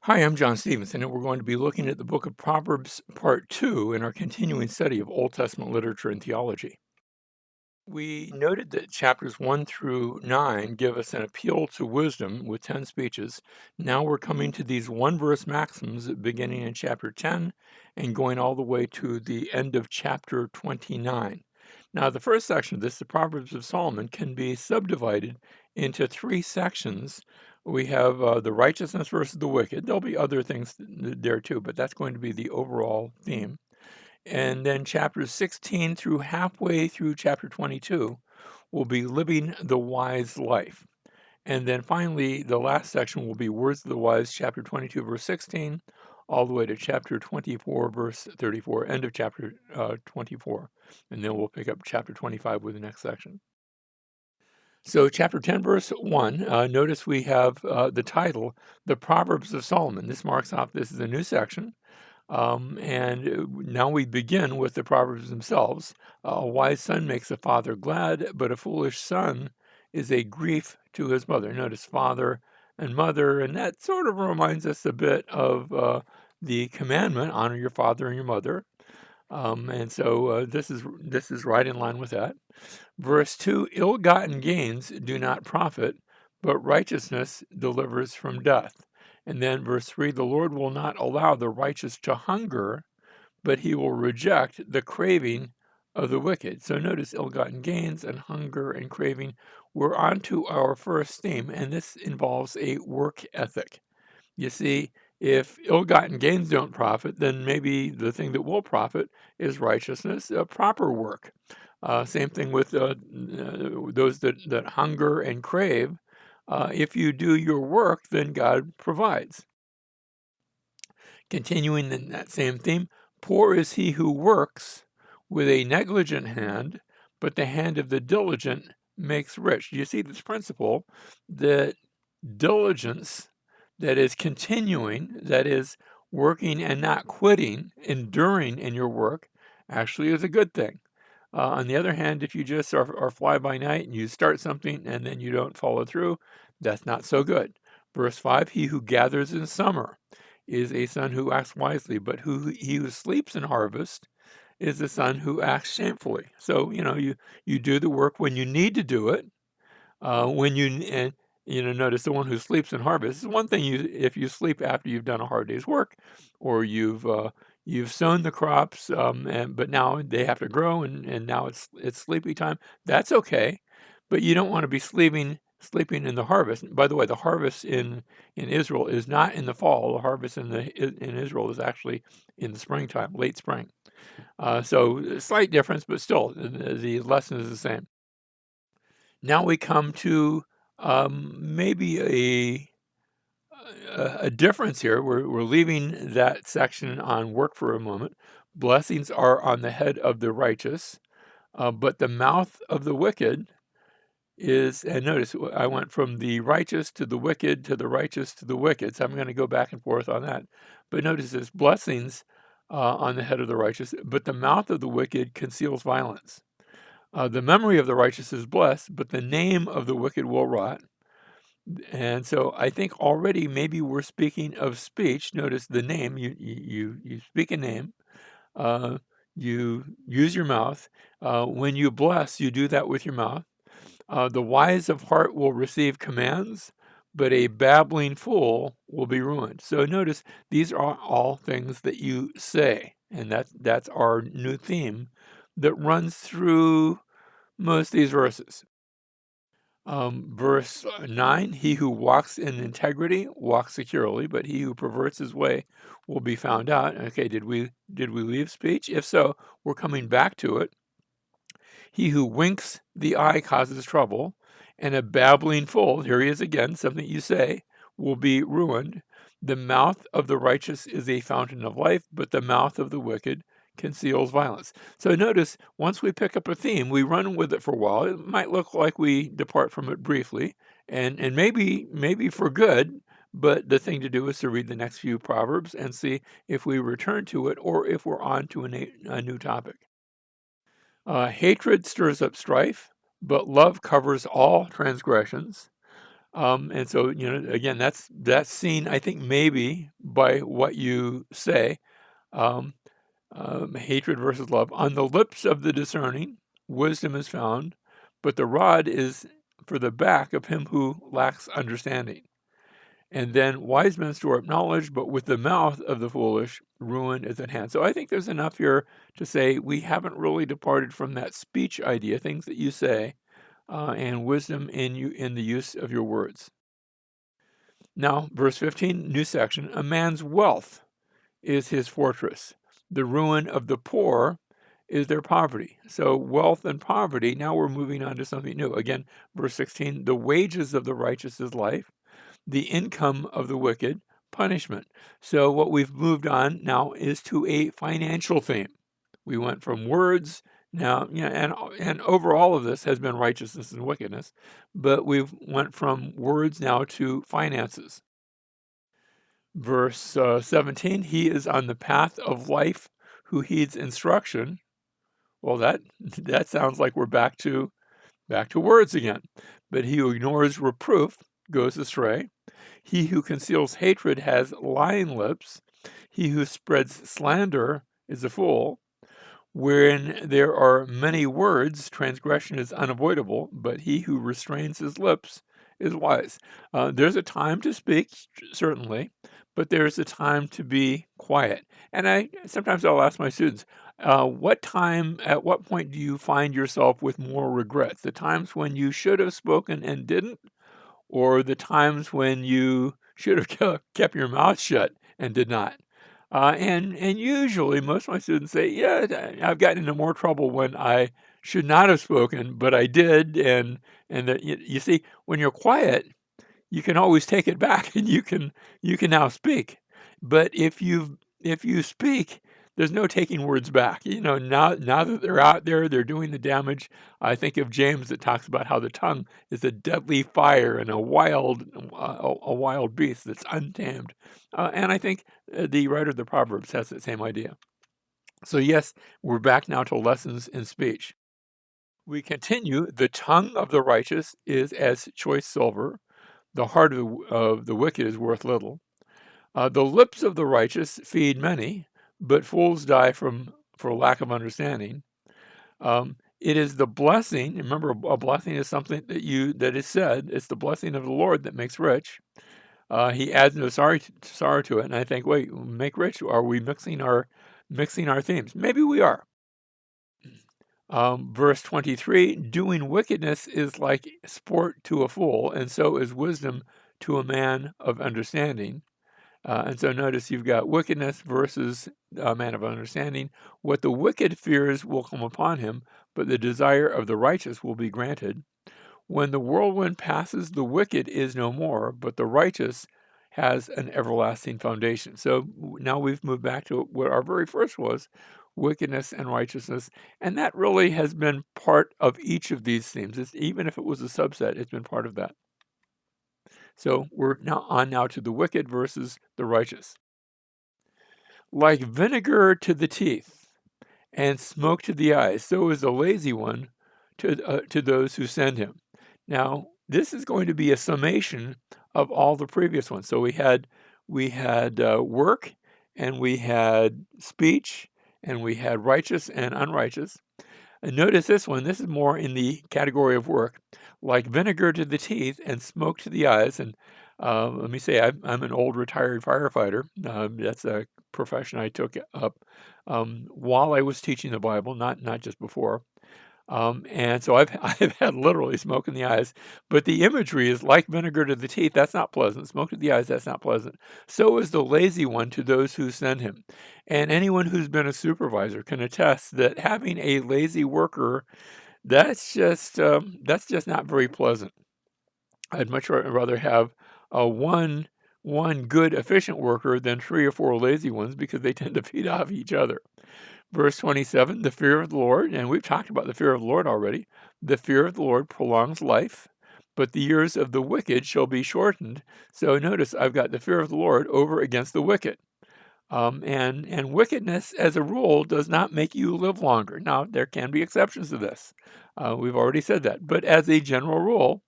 Hi, I'm John Stevenson, and we're going to be looking at the book of Proverbs, part 2, in our continuing study of Old Testament literature and theology. We noted that chapters 1 through 9 give us an appeal to wisdom with 10 speeches. Now we're coming to these one verse maxims beginning in chapter 10 and going all the way to the end of chapter 29. Now, the first section of this, the Proverbs of Solomon, can be subdivided into three sections. We have the righteousness versus the wicked. There'll be other things there too, but that's going to be the overall theme. And then chapters 16 through halfway through chapter 22 will be living the wise life. And then finally, the last section will be words of the wise, chapter 22, verse 16, all the way to chapter 24, verse 34, end of chapter 24. And then we'll pick up chapter 25 with the next section. So, chapter 10, verse 1, notice we have the title, The Proverbs of Solomon. This marks off this is a new section. And now we begin with the Proverbs themselves. A wise son makes a father glad, but a foolish son is a grief to his mother. Notice father and mother, and that sort of reminds us a bit of the commandment, honor your father and your mother. And so this is right in line with that. Verse 2, ill-gotten gains do not profit, but righteousness delivers from death. And then verse 3, the Lord will not allow the righteous to hunger, but he will reject the craving of the wicked. So notice ill-gotten gains and hunger and craving. We're on to our first theme, and this involves a work ethic. You see, if ill-gotten gains don't profit, then maybe the thing that will profit is righteousness, proper work. Same thing with those that hunger and crave. If you do your work, then God provides. Continuing in that same theme, poor is he who works with a negligent hand, but the hand of the diligent makes rich. Do you see this principle that diligence, that is continuing, that is working and not quitting, enduring in your work, actually is a good thing. On the other hand, if you just are fly by night and you start something and then you don't follow through, that's not so good. Verse 5, he who gathers in summer is a son who acts wisely, but he who sleeps in harvest is a son who acts shamefully. So, you do the work when you need to do it, when you and notice the one who sleeps in harvest is one thing. If you sleep after you've done a hard day's work, or you've sown the crops, but now they have to grow, and now it's sleepy time. That's okay, but you don't want to be sleeping in the harvest. By the way, the harvest in Israel is not in the fall. The harvest in Israel is actually in the springtime, late spring. So a slight difference, but still the lesson is the same. Now we come to maybe a difference here. We're leaving that section on work for a moment. Blessings are on the head of the righteous, but the mouth of the wicked is, and notice I went from the righteous to the wicked to the righteous to the wicked. So I'm going to go back and forth on that. But notice this blessings on the head of the righteous, but the mouth of the wicked conceals violence. The memory of the righteous is blessed, but the name of the wicked will rot. And so I think already maybe we're speaking of speech. Notice the name. You speak a name. Uh, you use your mouth. When you bless, you do that with your mouth. The wise of heart will receive commands, but a babbling fool will be ruined. So notice these are all things that you say, and that's our new theme that runs through most of these verses. Verse 9, he who walks in integrity walks securely, but he who perverts his way will be found out. Okay, did we leave speech? If so, we're coming back to it. He who winks the eye causes trouble, and a babbling fool, here he is again, something you say, will be ruined. The mouth of the righteous is a fountain of life, but the mouth of the wicked conceals violence. So notice, once we pick up a theme, we run with it for a while. It might look like we depart from it briefly, and maybe for good, but the thing to do is to read the next few Proverbs and see if we return to it or if we're on to a new topic. Hatred stirs up strife, but love covers all transgressions. And so, again, that's seen, I think, maybe by what you say, um, hatred versus love. On the lips of the discerning, wisdom is found, but the rod is for the back of him who lacks understanding. And then wise men store up knowledge, but with the mouth of the foolish, ruin is at hand. So I think there's enough here to say we haven't really departed from that speech idea, things that you say, and wisdom in the use of your words. Now, verse 15, new section. A man's wealth is his fortress. The ruin of the poor is their poverty. So wealth and poverty. Now we're moving on to something new. Again, verse 16. The wages of the righteous is life, the income of the wicked, punishment. So what we've moved on now is to a financial theme. We went from words now, and over all of this has been righteousness and wickedness, but we've went from words now to finances. Verse 17, he is on the path of life who heeds instruction. Well, that sounds like we're back to words again. But he who ignores reproof goes astray. He who conceals hatred has lying lips. He who spreads slander is a fool. Wherein there are many words, transgression is unavoidable, but he who restrains his lips is wise. There's a time to speak, certainly, but there's a time to be quiet. And sometimes I'll ask my students, at what point do you find yourself with more regrets? The times when you should have spoken and didn't, or the times when you should have kept your mouth shut and did not? And usually most of my students say, yeah, I've gotten into more trouble when I should not have spoken, but I did. And that you see, when you're quiet, you can always take it back, and you can now speak. But if you speak, there's no taking words back. Now that they're out there, they're doing the damage. I think of James that talks about how the tongue is a deadly fire and a wild beast that's untamed. And I think the writer of the Proverbs has that same idea. So yes, we're back now to lessons in speech. We continue. The tongue of the righteous is as choice silver. The heart of the wicked is worth little. The lips of the righteous feed many, but fools die for lack of understanding. It is the blessing. Remember, a blessing is something that is said. It's the blessing of the Lord that makes rich. He adds no sorrow to it. And I think, wait, make rich? Are we mixing our themes? Maybe we are. Verse 23, doing wickedness is like sport to a fool, and so is wisdom to a man of understanding. And so notice you've got wickedness versus a man of understanding. What the wicked fears will come upon him, but the desire of the righteous will be granted. When the whirlwind passes, the wicked is no more, but the righteous has an everlasting foundation. So now we've moved back to what our very first was, wickedness and righteousness. And that really has been part of each of these themes. Even if it was a subset, it's been part of that. So we're now to the wicked versus the righteous. Like vinegar to the teeth and smoke to the eyes, so is the lazy one to those who send him. Now, this is going to be a summation of all the previous ones. So we had work, and we had speech, and we had righteous and unrighteous. And notice this one. This is more in the category of work, like vinegar to the teeth and smoke to the eyes. And let me say, I'm an old retired firefighter. That's a profession I took up while I was teaching the Bible, not just before. And so I've had literally smoke in the eyes, but the imagery is like vinegar to the teeth. That's not pleasant. Smoke to the eyes. That's not pleasant. So is the lazy one to those who send him. And anyone who's been a supervisor can attest that having a lazy worker, that's just not very pleasant. I'd much rather have one good efficient worker than 3 or 4 lazy ones, because they tend to feed off each other. Verse 27, the fear of the Lord, and we've talked about the fear of the Lord already. The fear of the Lord prolongs life, but the years of the wicked shall be shortened. So notice I've got the fear of the Lord over against the wicked. And wickedness, as a rule, does not make you live longer. Now, there can be exceptions to this. We've already said that. But as a general rule,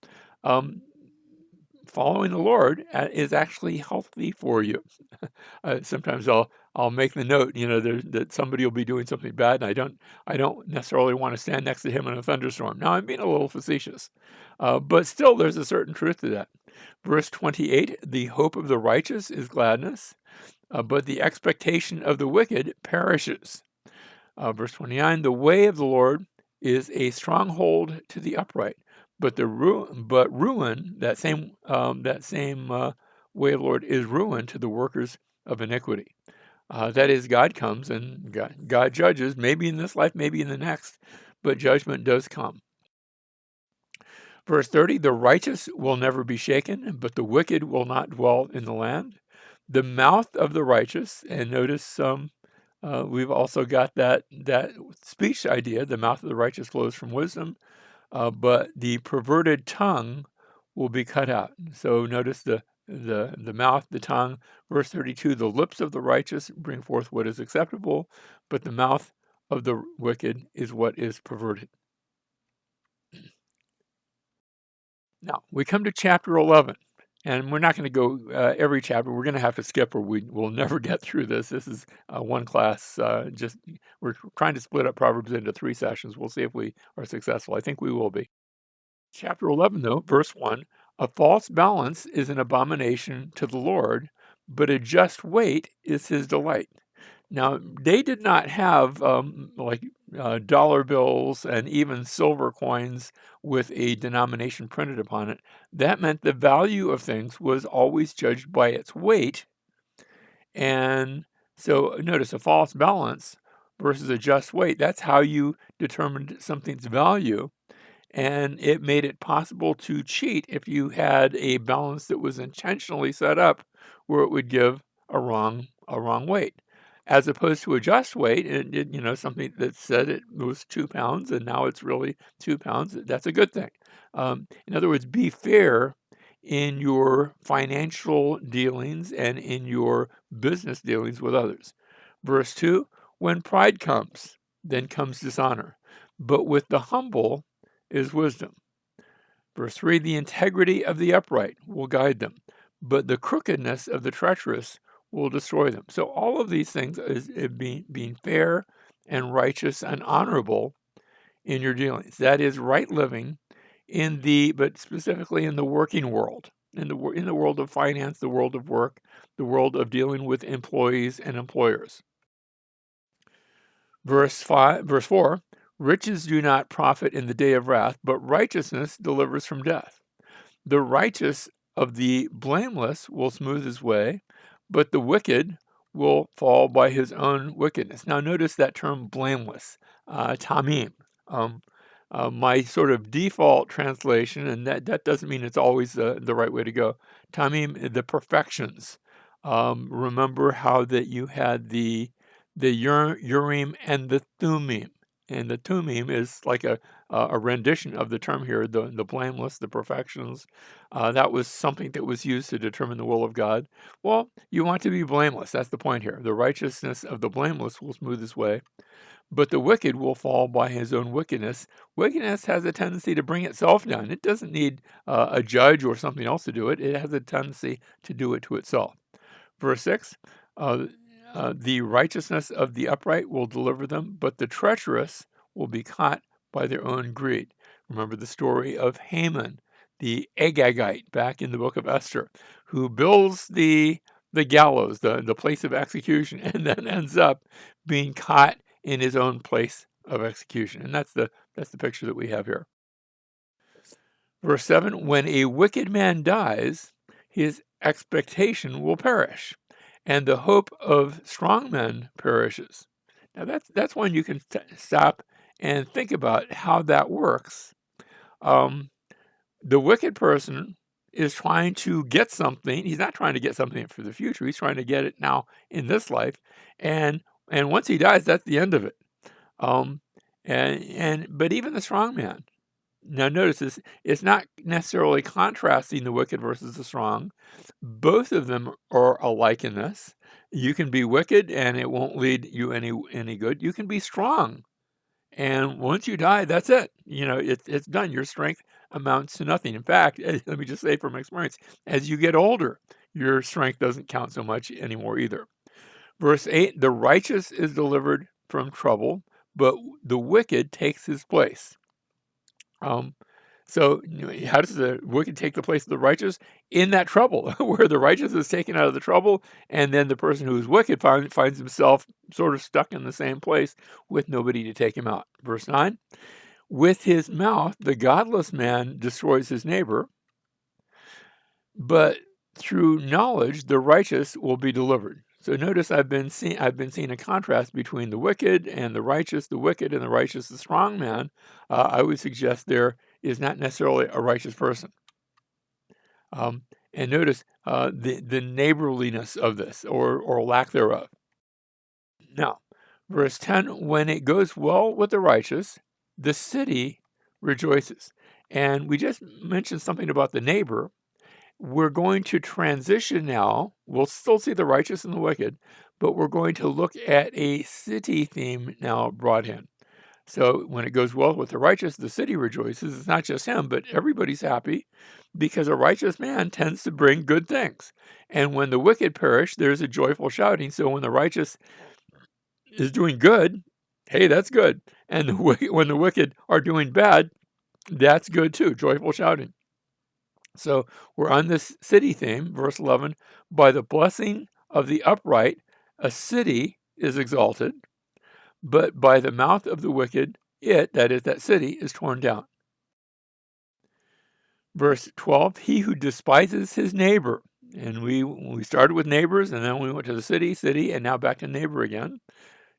following the Lord is actually healthy for you. Sometimes I'll make the note, that somebody will be doing something bad, and I don't necessarily want to stand next to him in a thunderstorm. Now I'm being a little facetious, but still there's a certain truth to that. Verse 28: the hope of the righteous is gladness, but the expectation of the wicked perishes. Verse 29: the way of the Lord is a stronghold to the upright, but ruin, that same way of the Lord is ruin to the workers of iniquity. That is, God comes and God judges, maybe in this life, maybe in the next, but judgment does come. Verse 30: the righteous will never be shaken, but the wicked will not dwell in the land. The mouth of the righteous, and notice we've also got that speech idea. The mouth of the righteous flows from wisdom, but the perverted tongue will be cut out. So notice the mouth, the tongue. Verse 32: the lips of the righteous bring forth what is acceptable, but the mouth of the wicked is what is perverted. Now, we come to chapter 11, and we're not going to go every chapter. We're going to have to skip, or we'll never get through this. This is one class. We're trying to split up Proverbs into 3 sessions. We'll see if we are successful. I think we will be. Chapter 11, though, verse 1: a false balance is an abomination to the Lord, but a just weight is his delight. Now, they did not have dollar bills and even silver coins with a denomination printed upon it. That meant the value of things was always judged by its weight. And so notice a false balance versus a just weight. That's how you determined something's value. And it made it possible to cheat if you had a balance that was intentionally set up where it would give a wrong weight, as opposed to a just weight. Something that said it was 2 pounds and now it's really 2 pounds. That's a good thing. In other words, be fair in your financial dealings and in your business dealings with others. Verse 2: when pride comes, then comes dishonor, but with the humble is wisdom. Verse 3: the integrity of the upright will guide them, but the crookedness of the treacherous will destroy them. So all of these things is being fair and righteous and honorable in your dealings. That is right living but specifically in the working world, in the world of finance, the world of work, the world of dealing with employees and employers. Verse 4: riches do not profit in the day of wrath, but righteousness delivers from death. The righteous of the blameless will smooth his way, but the wicked will fall by his own wickedness. Now notice that term blameless, tamim. My sort of default translation, and that doesn't mean it's always the right way to go. Tamim, the perfections. Remember how that you had the Urim and the Thummim. And the Thummim is like a rendition of the term here, the blameless, the perfections. That was something that was used to determine the will of God. Well, you want to be blameless. That's the point here. The righteousness of the blameless will smooth his way, but the wicked will fall by his own wickedness. Wickedness has a tendency to bring itself down. It doesn't need a judge or something else to do it. It has a tendency to do it to itself. Verse 6: the righteousness of the upright will deliver them, but the treacherous will be caught by their own greed. Remember the story of Haman, the Agagite, back in the book of Esther, who builds the gallows, the place of execution, and then ends up being caught in his own place of execution. And that's the picture that we have here. Verse 7: when a wicked man dies, his expectation will perish, and the hope of strong men perishes. Now that's when you can stop and think about how that works. The wicked person is trying to get something. He's not trying to get something for the future. He's trying to get it now in this life, and once he dies, that's the end of it. But even the strong man. Now notice this, it's not necessarily contrasting the wicked versus the strong. Both of them are alike in this. You can be wicked and it won't lead you any good. You can be strong, and once you die, that's it. It's done. Your strength amounts to nothing. In fact, let me just say from experience, as you get older, your strength doesn't count so much anymore either. Verse 8, the righteous is delivered from trouble, but the wicked takes his place. So how does the wicked take the place of the righteous? In that trouble, where the righteous is taken out of the trouble, and then the person who is wicked finds himself sort of stuck in the same place with nobody to take him out. Verse 9, with his mouth, the godless man destroys his neighbor, but through knowledge, the righteous will be delivered. So notice I've been seeing a contrast between the wicked and the righteous. The wicked and the righteous, the strong man, I would suggest there is not necessarily a righteous person. And notice the neighborliness of this, or lack thereof. Now, verse 10, when it goes well with the righteous, the city rejoices. And we just mentioned something about the neighbor. We're going to transition now. We'll still see the righteous and the wicked, but we're going to look at a city theme now brought in. So when it goes well with the righteous, the city rejoices. It's not just him, but everybody's happy because a righteous man tends to bring good things. And when the wicked perish, there's a joyful shouting. So when the righteous is doing good, hey, that's good. And when the wicked are doing bad, that's good too, joyful shouting. So we're on this city theme, verse 11. By the blessing of the upright, a city is exalted, but by the mouth of the wicked, that is, that city, is torn down. Verse 12, he who despises his neighbor. And we started with neighbors, and then we went to the city, and now back to neighbor again.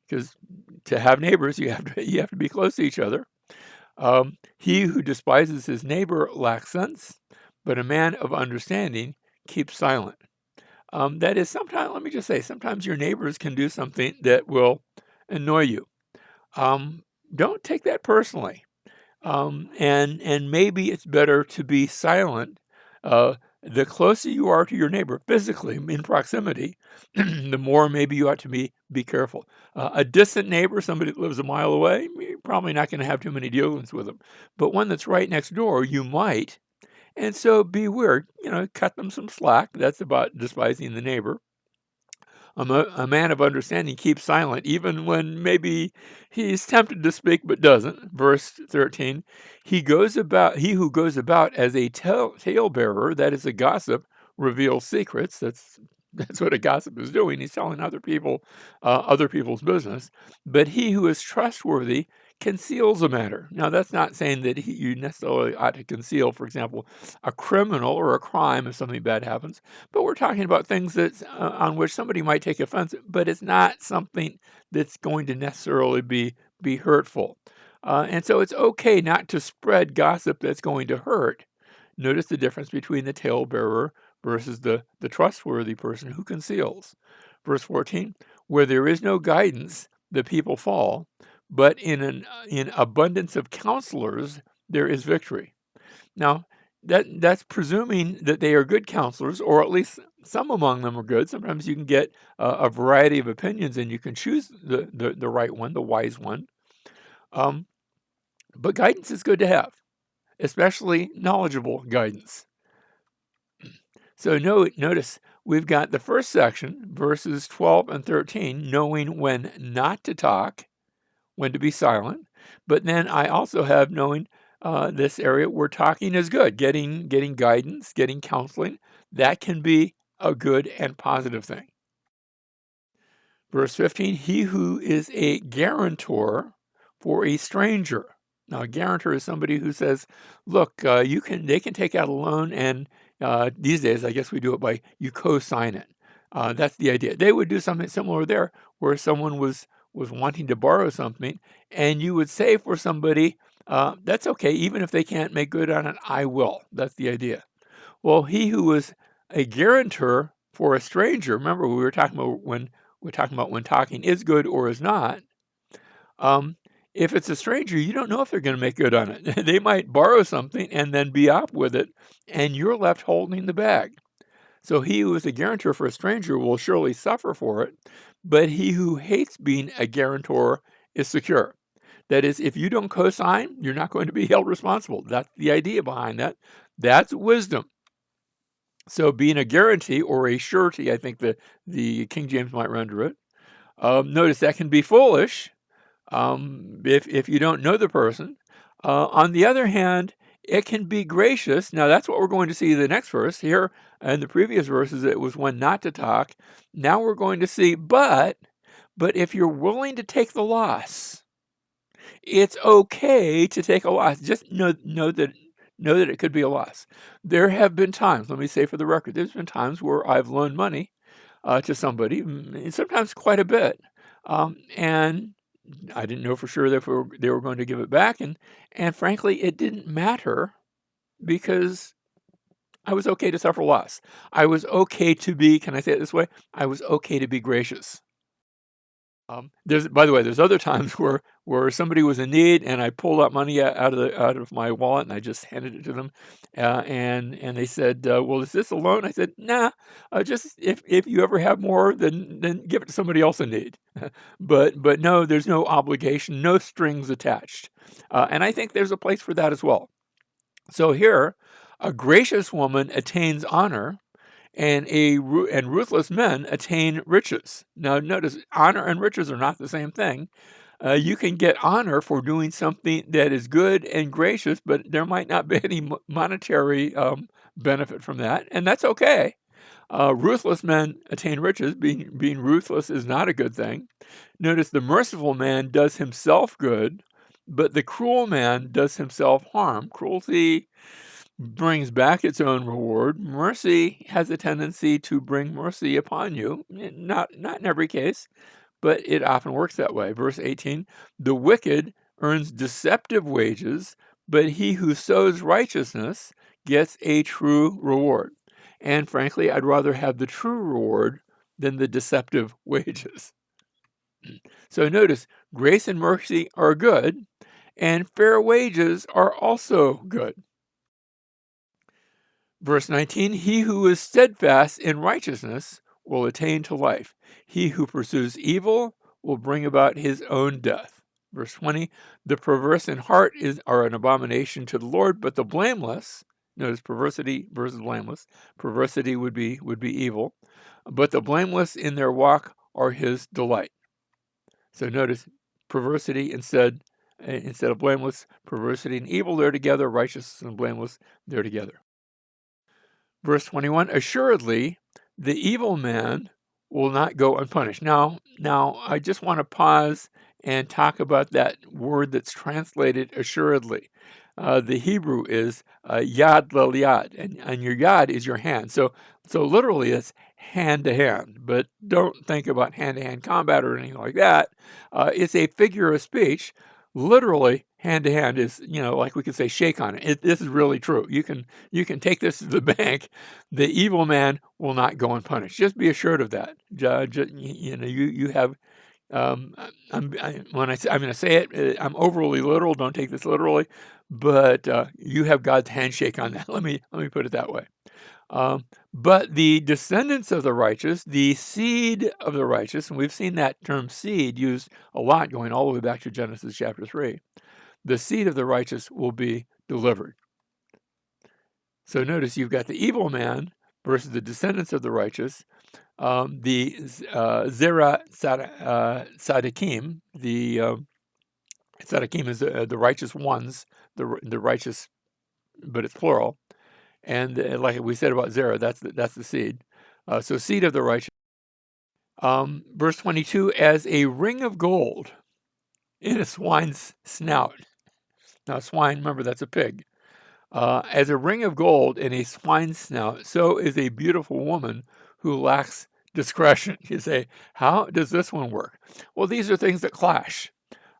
Because to have neighbors, you have to be close to each other. He who despises his neighbor lacks sense, but a man of understanding keeps silent. That is, sometimes, let me just say, sometimes your neighbors can do something that will annoy you. Don't take that personally. And maybe it's better to be silent. The closer you are to your neighbor, physically in proximity, the more maybe you ought to be careful. A distant neighbor, somebody that lives a mile away, you're probably not going to have too many dealings with them. But one that's right next door, you might. And so beware, cut them some slack. That's about despising the neighbor. A man of understanding keeps silent, even when maybe he's tempted to speak but doesn't. Verse 13, he who goes about as a talebearer, that is a gossip, reveals secrets. That's what a gossip is doing. He's telling other people's business. But he who is trustworthy conceals a matter. Now, that's not saying that you necessarily ought to conceal, for example, a criminal or a crime if something bad happens. But we're talking about things that on which somebody might take offense, but it's not something that's going to necessarily be hurtful. And so it's okay not to spread gossip that's going to hurt. Notice the difference between the talebearer versus the trustworthy person who conceals. Verse 14, where there is no guidance, the people fall, but in abundance of counselors, there is victory. Now, that's presuming that they are good counselors, or at least some among them are good. Sometimes you can get a variety of opinions, and you can choose the right one, the wise one. But guidance is good to have, especially knowledgeable guidance. So notice we've got the first section, verses 12 and 13, knowing when not to talk, when to be silent. But then I also have knowing this area where talking is good, getting guidance, getting counseling. That can be a good and positive thing. Verse 15, he who is a guarantor for a stranger. Now, a guarantor is somebody who says, look, they can take out a loan, and these days, I guess we do it by you co-sign it. That's the idea. They would do something similar there, where someone was wanting to borrow something, and you would say for somebody, that's okay, even if they can't make good on it, I will. That's the idea. Well, he who was a guarantor for a stranger, remember we were talking about when talking is good or is not. If it's a stranger, you don't know if they're going to make good on it. They might borrow something and then be off with it, and you're left holding the bag. So he who is a guarantor for a stranger will surely suffer for it, but he who hates being a guarantor is secure. That is, if you don't co-sign, you're not going to be held responsible. That's the idea behind that. That's wisdom. So being a guarantee or a surety, I think the King James might render it. Notice that can be foolish if you don't know the person. On the other hand, it can be gracious. Now, that's what we're going to see in the next verse. Here in the previous verses, it was one not to talk. Now we're going to see, but if you're willing to take the loss, it's okay to take a loss. Just know that it could be a loss. There have been times, let me say for the record, there's been times where I've loaned money to somebody, sometimes quite a bit, and I didn't know for sure that they were going to give it back, and frankly, it didn't matter because I was okay to suffer loss. I was okay to be, can I say it this way? I was okay to be gracious. By the way, there's other times where somebody was in need, and I pulled out money out of my wallet, and I just handed it to them, and they said, "Well, is this a loan?" I said, "Nah, just if you ever have more, then give it to somebody else in need." But no, there's no obligation, no strings attached, and I think there's a place for that as well. So here, a gracious woman attains honor, and ruthless men attain riches. Now, notice honor and riches are not the same thing. You can get honor for doing something that is good and gracious, but there might not be any monetary benefit from that, and that's okay. Ruthless men attain riches. Being ruthless is not a good thing. Notice the merciful man does himself good, but the cruel man does himself harm. Cruelty brings back its own reward. Mercy has a tendency to bring mercy upon you. Not in every case, but it often works that way. Verse 18, the wicked earns deceptive wages, but he who sows righteousness gets a true reward. And frankly, I'd rather have the true reward than the deceptive wages. So notice, grace and mercy are good, and fair wages are also good. Verse 19, he who is steadfast in righteousness will attain to life. He who pursues evil will bring about his own death. Verse 20, the perverse in heart are an abomination to the Lord, but the blameless, notice perversity versus blameless, perversity would be evil, but the blameless in their walk are his delight. So notice perversity instead of blameless, perversity and evil, they're together, righteousness and blameless, they're together. Verse 21, assuredly, the evil man will not go unpunished. Now, I just want to pause and talk about that word that's translated assuredly. The Hebrew is yad lel yad, and your yad is your hand. So literally it's hand to hand, but don't think about hand-to-hand combat or anything like that. It's a figure of speech. Literally, hand to hand is, like we could say, shake on it. This is really true. You can take this to the bank. The evil man will not go unpunished. Just be assured of that. You have. I'm going to say it. I'm overly literal. Don't take this literally, but you have God's handshake on that. Let me put it that way. But the descendants of the righteous, the seed of the righteous, and we've seen that term seed used a lot going all the way back to Genesis chapter 3, the seed of the righteous will be delivered. So notice you've got the evil man versus the descendants of the righteous, the Zera Sadikim, the Sadikim is the righteous ones, the righteous, but it's plural. And like we said about Zerah, that's the seed. So seed of the righteous. Verse 22, as a ring of gold in a swine's snout. Now, swine, remember, that's a pig. As a ring of gold in a swine's snout, so is a beautiful woman who lacks discretion. You say, how does this one work? Well, these are things that clash.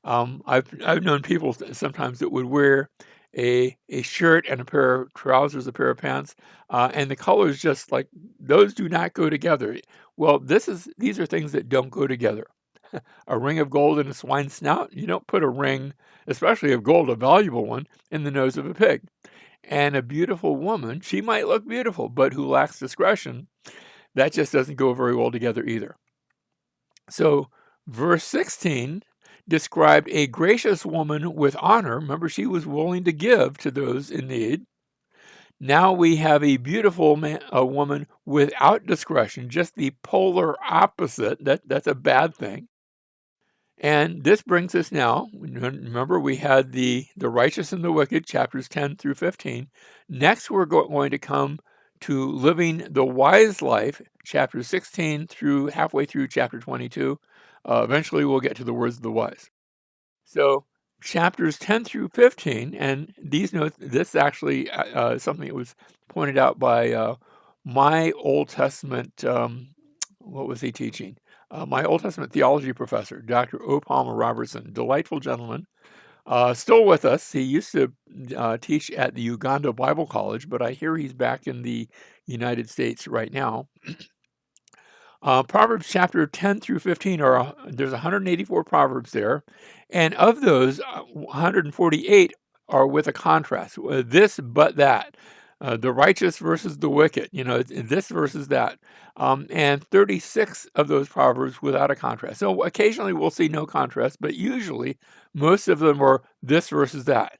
I've known people sometimes that would wear a shirt and a pair of trousers, a pair of pants, and the colors just like those do not go together. Well, these are things that don't go together. A ring of gold in a swine's snout, you don't put a ring, especially of gold, a valuable one, in the nose of a pig. And a beautiful woman, she might look beautiful, but who lacks discretion, that just doesn't go very well together either. So verse 16 described a gracious woman with honor. Remember, she was willing to give to those in need. Now we have a beautiful a woman without discretion, just the polar opposite. That's a bad thing. And this brings us now, remember we had the righteous and the wicked, chapters 10 through 15. Next, we're going to come to living the wise life, chapters 16 through halfway through chapter 22. Eventually, we'll get to the words of the wise. So chapters 10 through 15, and these notes, this actually something that was pointed out by my Old Testament, what was he teaching? My Old Testament theology professor, Dr. O. Palmer Robertson, delightful gentleman, still with us. He used to teach at the Uganda Bible College, but I hear he's back in the United States right now. Proverbs chapter 10 through 15 there's 184 proverbs there, and of those, 148 are with a contrast. This but that, the righteous versus the wicked. This versus that, and 36 of those proverbs without a contrast. So occasionally we'll see no contrast, but usually most of them are this versus that.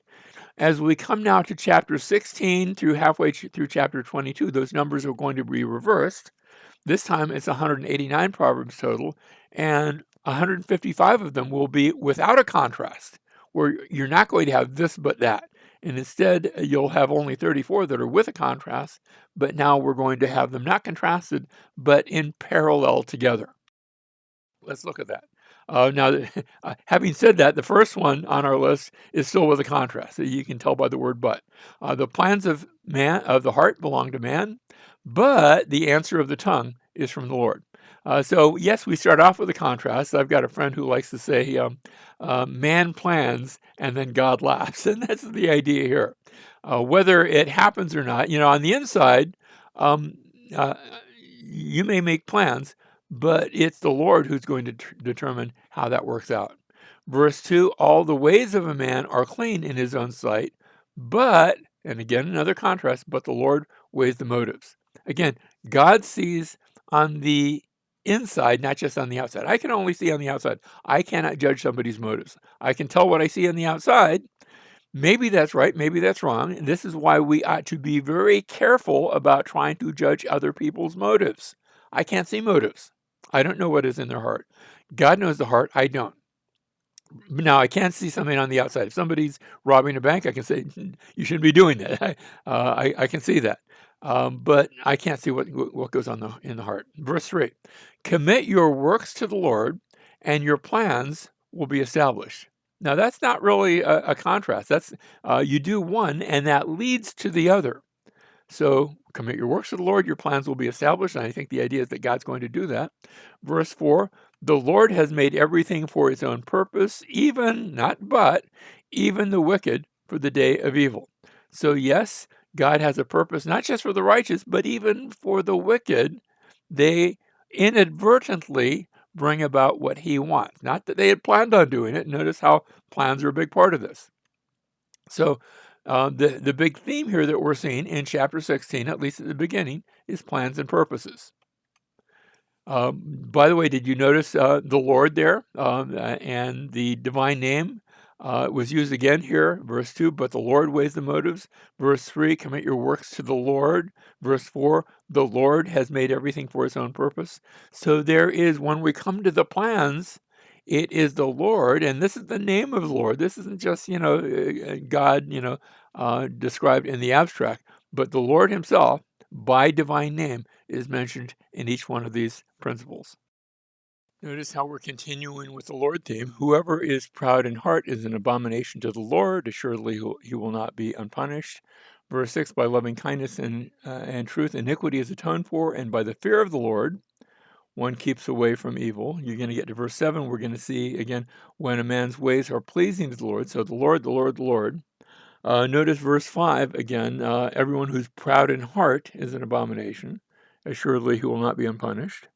As we come now to chapter 16 through halfway through chapter 22, those numbers are going to be reversed. This time it's 189 proverbs total, and 155 of them will be without a contrast, where you're not going to have this but that. And instead, you'll have only 34 that are with a contrast, but now we're going to have them not contrasted, but in parallel together. Let's look at that. Now, having said that, the first one on our list is still with a contrast. You can tell by the word but. The plans of the heart belong to man, but the answer of the tongue is from the Lord. So yes, we start off with a contrast. I've got a friend who likes to say, man plans and then God laughs. And that's the idea here. Whether it happens or not, on the inside, um, uh, you may make plans, but it's the Lord who's going to determine how that works out. Verse 2, all the ways of a man are clean in his own sight, but, and again, another contrast, but the Lord weighs the motives. Again, God sees on the inside, not just on the outside. I can only see on the outside. I cannot judge somebody's motives. I can tell what I see on the outside. Maybe that's right, maybe that's wrong. And this is why we ought to be very careful about trying to judge other people's motives. I can't see motives. I don't know what is in their heart. God knows the heart. I don't. Now, I can't see something on the outside. If somebody's robbing a bank, I can say, you shouldn't be doing that. I can see that. But I can't see what goes on in the heart. Verse 3, commit your works to the Lord, and your plans will be established. Now, that's not really a contrast. That's you do one, and that leads to the other. So commit your works to the Lord, your plans will be established. And I think the idea is that God's going to do that. Verse 4, the Lord has made everything for his own purpose, even, not but, even the wicked for the day of evil. So yes, God has a purpose, not just for the righteous, but even for the wicked. They inadvertently bring about what he wants. Not that they had planned on doing it. Notice how plans are a big part of this. So the big theme here that we're seeing in chapter 16, at least at the beginning, is plans and purposes. By the way, did you notice the Lord there and the divine name was used again here? Verse 2, but the Lord weighs the motives. Verse 3, commit your works to the Lord. Verse 4, the Lord has made everything for his own purpose. So there is, when we come to the plans, it is the Lord, and this is the name of the Lord. This isn't just, God, described in the abstract, but the Lord himself, by divine name, is mentioned in each one of these principles. Notice how we're continuing with the Lord theme. Whoever is proud in heart is an abomination to the Lord. Assuredly, he will not be unpunished. Verse 6, by loving kindness and truth, iniquity is atoned for, and by the fear of the Lord, one keeps away from evil. You're going to get to verse 7. We're going to see, again, when a man's ways are pleasing to the Lord. So the Lord, the Lord, the Lord. Notice verse 5 again. Everyone who's proud in heart is an abomination. Assuredly, he will not be unpunished.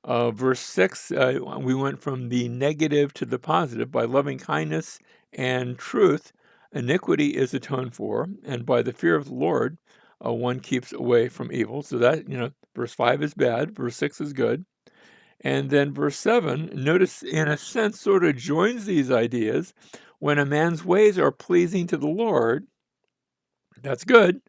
Verse 6, we went from the negative to the positive. By loving kindness and truth, iniquity is atoned for, and by the fear of the Lord, one keeps away from evil. So that, verse 5 is bad, verse 6 is good. And then verse 7, notice in a sense sort of joins these ideas. When a man's ways are pleasing to the Lord, that's good.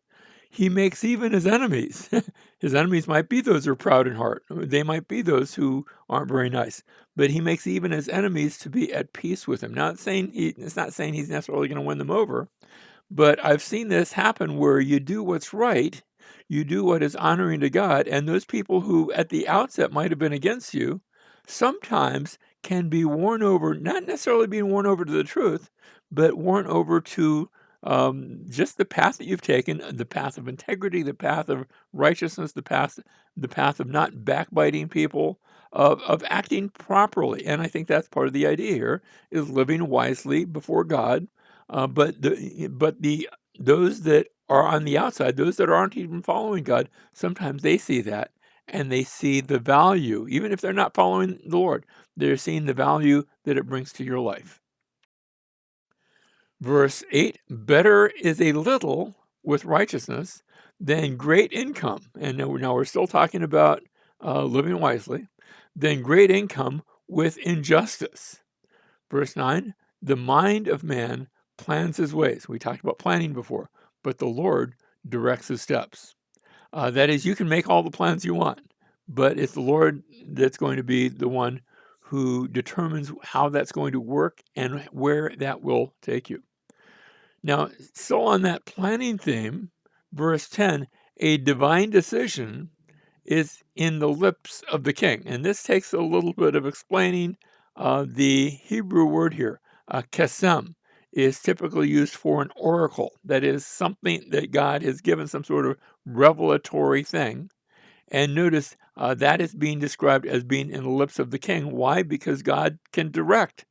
He makes even his enemies. His enemies might be those who are proud in heart. They might be those who aren't very nice. But he makes even his enemies to be at peace with him. It's not saying he's necessarily going to win them over, but I've seen this happen where you do what's right, you do what is honoring to God, and those people who at the outset might have been against you sometimes can be won over, not necessarily being won over to the truth, but won over to just the path that you've taken, the path of integrity, the path of righteousness, the path of not backbiting people, of acting properly. And I think that's part of the idea here is living wisely before God, but those that are on the outside, those that aren't even following God, sometimes they see that and they see the value, even if they're not following the Lord, they're seeing the value that it brings to your life. Verse 8, better is a little with righteousness than great income. And now we're still talking about living wisely, than great income with injustice. Verse 9, the mind of man plans his ways. We talked about planning before, but the Lord directs his steps. That is, you can make all the plans you want, but it's the Lord that's going to be the one who determines how that's going to work and where that will take you. Now, still on that planning theme, verse 10, a divine decision is in the lips of the king. And this takes a little bit of explaining. The Hebrew word here, kesem, is typically used for an oracle. That is something that God has given, some sort of revelatory thing. And notice that is being described as being in the lips of the king. Why? Because God can direct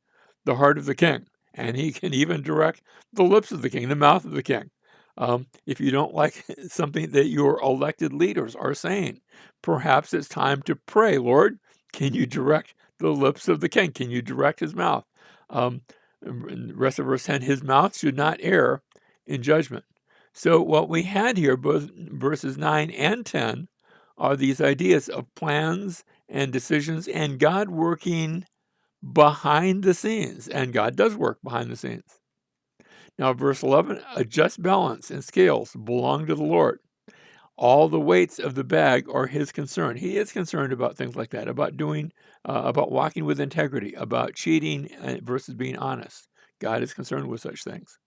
the heart of the king, and he can even direct the lips of the king, the mouth of the king. If you don't like something that your elected leaders are saying, perhaps it's time to pray, Lord, can you direct the lips of the king? Can you direct his mouth? The rest of verse 10, his mouth should not err in judgment. So what we had here, both verses 9 and 10, are these ideas of plans and decisions and God working behind the scenes. And God does work behind the scenes. Now, verse 11, a just balance and scales belong to the Lord. All the weights of the bag are his concern. He is concerned about things like that, about walking with integrity, about cheating versus being honest. God is concerned with such things.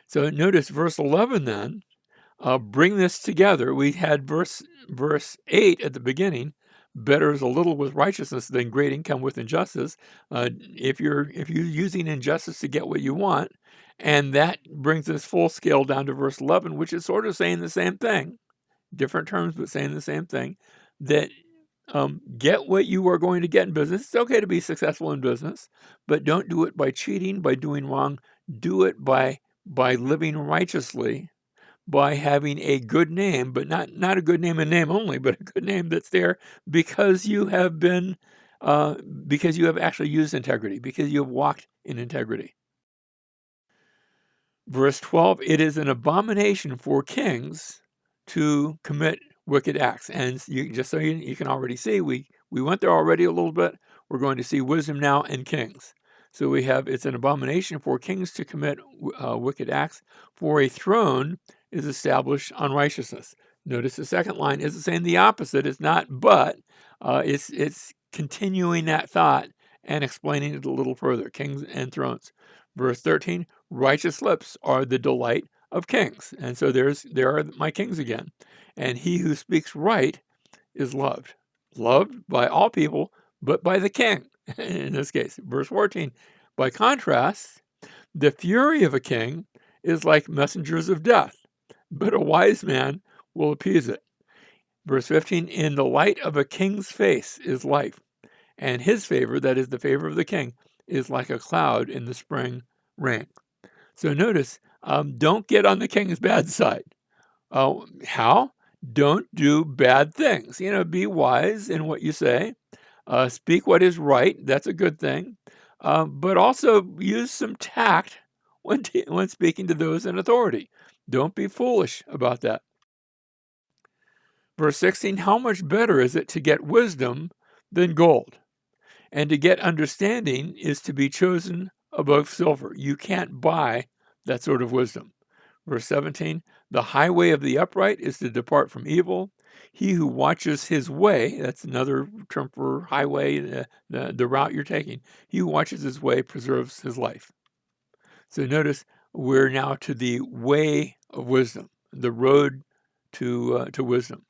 So notice verse 11 then, bring this together. We had verse 8 at the beginning. Better is a little with righteousness than great income with injustice. If you're using injustice to get what you want, and that brings us full scale down to verse 11, which is sort of saying the same thing, different terms, but saying the same thing. That get what you are going to get in business. It's okay to be successful in business, but don't do it by cheating, by doing wrong. Do it by living righteously, by having a good name, but not a good name in name only, but a good name that's there because you have been, because you have actually used integrity, because you have walked in integrity. Verse 12, it is an abomination for kings to commit wicked acts. And just so you can already see, we went there already a little bit. We're going to see wisdom now in kings. So we have, it's an abomination for kings to commit wicked acts, for a throne is established on righteousness. Notice the second line isn't saying the opposite. It's not, but it's continuing that thought and explaining it a little further. Kings and thrones. Verse 13, righteous lips are the delight of kings. And so there are my kings again. And he who speaks right is loved. Loved by all people, but by the king, in this case. Verse 14, by contrast, the fury of a king is like messengers of death, but a wise man will appease it. Verse 15, in the light of a king's face is life, and his favor, that is the favor of the king, is like a cloud in the spring rain. So notice, don't get on the king's bad side. How? Don't do bad things. Be wise in what you say. Speak what is right. That's a good thing. But also use some tact when speaking to those in authority. Don't be foolish about that. Verse 16, how much better is it to get wisdom than gold? And to get understanding is to be chosen above silver. You can't buy that sort of wisdom. Verse 17, the highway of the upright is to depart from evil. He who watches his way, that's another term for highway, the route you're taking. He who watches his way preserves his life. So notice we're now to the way of wisdom, the road to wisdom.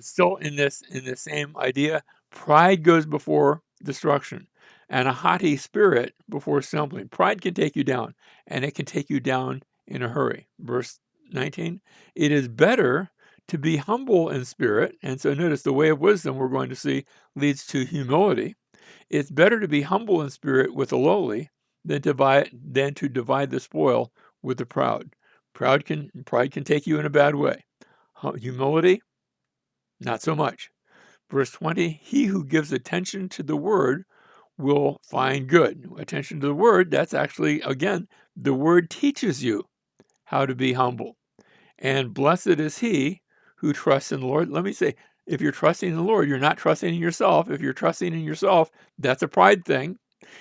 Still in the same idea, pride goes before destruction, and a haughty spirit before stumbling. Pride can take you down, and it can take you down in a hurry. Verse 19, it is better to be humble in spirit, and so notice the way of wisdom we're going to see leads to humility. It's better to be humble in spirit with the lowly than to divide the spoil with the proud. Pride can take you in a bad way. Humility, not so much. Verse 20, he who gives attention to the word will find good. Attention to the word, that's actually, again, the word teaches you how to be humble. And blessed is he who trusts in the Lord. Let me say, if you're trusting in the Lord, you're not trusting in yourself. If you're trusting in yourself, that's a pride thing.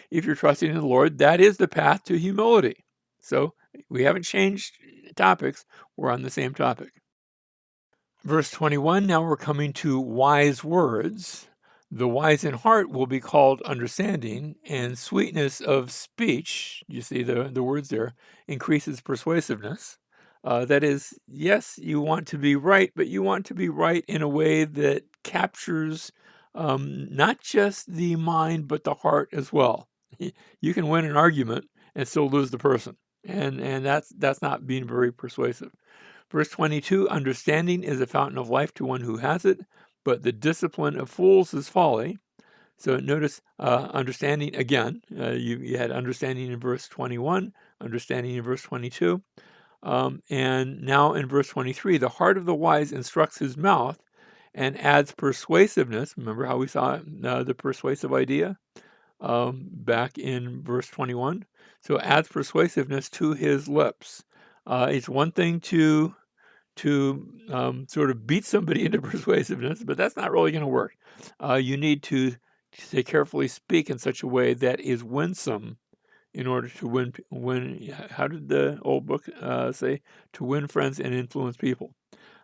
If you're trusting in the Lord, that is the path to humility. So we haven't changed topics. We're on the same topic. Verse 21, now we're coming to wise words. The wise in heart will be called understanding, and sweetness of speech, you see the words there, increases persuasiveness. That is, yes, you want to be right, but you want to be right in a way that captures not just the mind, but the heart as well. You can win an argument and still lose the person, and that's not being very persuasive. Verse 22, understanding is a fountain of life to one who has it, but the discipline of fools is folly. So notice understanding again. You had understanding in verse 21, understanding in verse 22. And now in verse 23, the heart of the wise instructs his mouth and adds persuasiveness. Remember how we saw the persuasive idea back in verse 21? So adds persuasiveness to his lips. It's one thing to sort of beat somebody into persuasiveness, but that's not really going to work. You need to carefully speak in such a way that is winsome in order to win. How did the old book say? To win friends and influence people.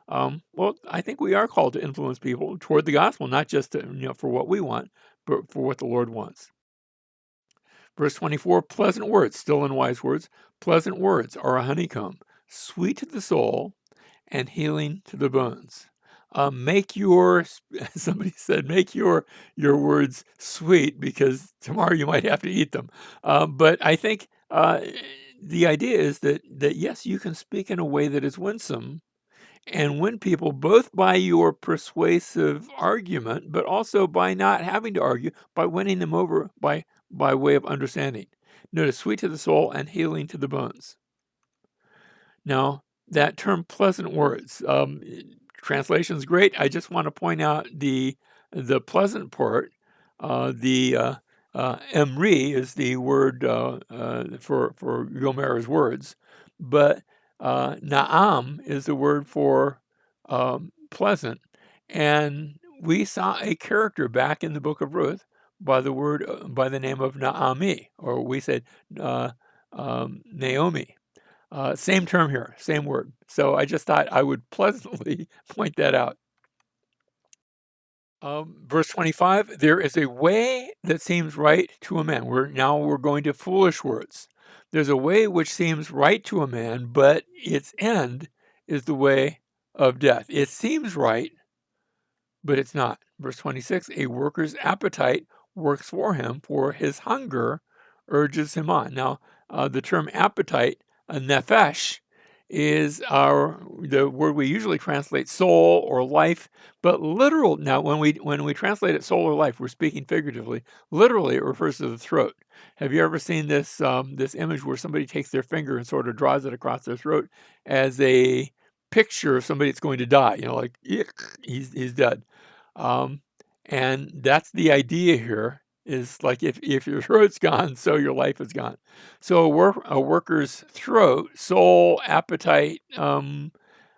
Well, I think we are called to influence people toward the gospel, not just for what we want, but for what the Lord wants. Verse 24, pleasant words, still in wise words, pleasant words are a honeycomb, sweet to the soul and healing to the bones. Make your somebody said make your words sweet because tomorrow you might have to eat them. But I think the idea is that yes, you can speak in a way that is winsome and win people both by your persuasive argument, but also by not having to argue, by winning them over by way of understanding. Notice sweet to the soul and healing to the bones. Now, that term pleasant words, translation is great. I just want to point out the pleasant part. Emri is the word for Gomer's words, but Naam is the word for pleasant. And we saw a character back in the book of Ruth by the name of Naami, or we said Naomi. Same term here, same word. So I just thought I would pleasantly point that out. Verse 25, there is a way that seems right to a man. We're going to foolish words. There's a way which seems right to a man, but its end is the way of death. It seems right, but it's not. Verse 26, a worker's appetite works for him, for his hunger urges him on. Now, the term appetite, nefesh, is the word we usually translate soul or life, but literal. Now, when we translate it soul or life, we're speaking figuratively. Literally, it refers to the throat. Have you ever seen this image where somebody takes their finger and sort of draws it across their throat as a picture of somebody that's going to die? Like he's dead. Um, and that's the idea here. Is like if your throat's gone, so your life is gone. So a worker's throat, soul, appetite,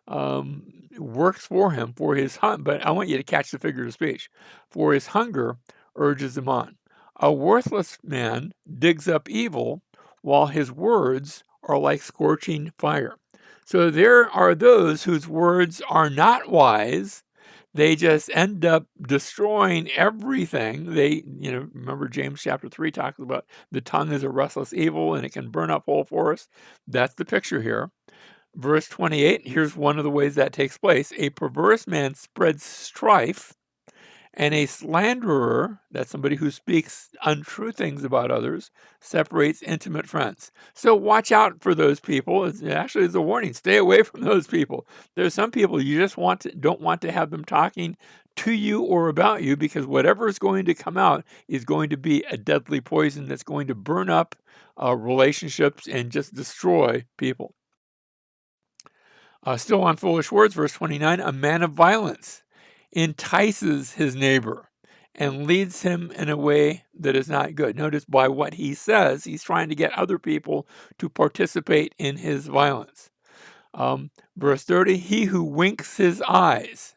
works for him for his hunt. But I want you to catch the figure of speech. For his hunger urges him on. A worthless man digs up evil, while his words are like scorching fire. So there are those whose words are not wise. They just end up destroying everything. Remember James chapter 3 talks about the tongue is a restless evil and it can burn up whole forests. That's the picture here. Verse 28, here's one of the ways that takes place. A perverse man spreads strife, and a slanderer, that's somebody who speaks untrue things about others, separates intimate friends. So watch out for those people. Actually, it's a warning. Stay away from those people. There's some people you just don't want to have them talking to you or about you, because whatever is going to come out is going to be a deadly poison that's going to burn up relationships and just destroy people. Still on foolish words, verse 29, a man of violence entices his neighbor and leads him in a way that is not good. Notice by what he says, he's trying to get other people to participate in his violence. Verse 30, he who winks his eyes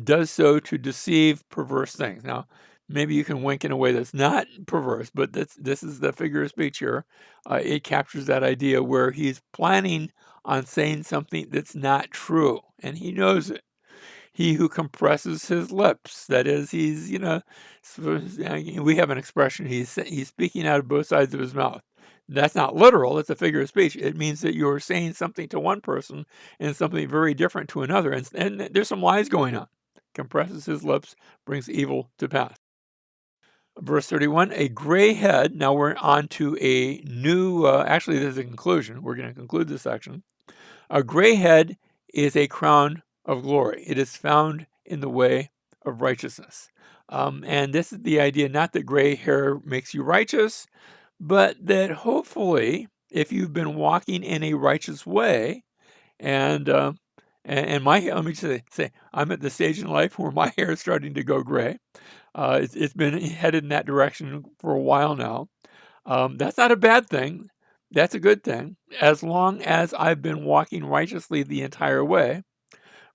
does so to deceive perverse things. Now, maybe you can wink in a way that's not perverse, but this is the figure of speech here. It captures that idea where he's planning on saying something that's not true, and he knows it. He who compresses his lips, that is, we have an expression, he's speaking out of both sides of his mouth. That's not literal, it's a figure of speech. It means that you're saying something to one person and something very different to another, and there's some lies going on. Compresses his lips, brings evil to pass. Verse 31, a gray head. Now we're on to a new, actually, this is a conclusion. We're going to conclude this section. A gray head is a crown of glory. It is found in the way of righteousness. And this is the idea, not that gray hair makes you righteous, but that hopefully, if you've been walking in a righteous way, and let me just say, I'm at the stage in life where my hair is starting to go gray. It's been headed in that direction for a while now. That's not a bad thing. That's a good thing, as long as I've been walking righteously the entire way.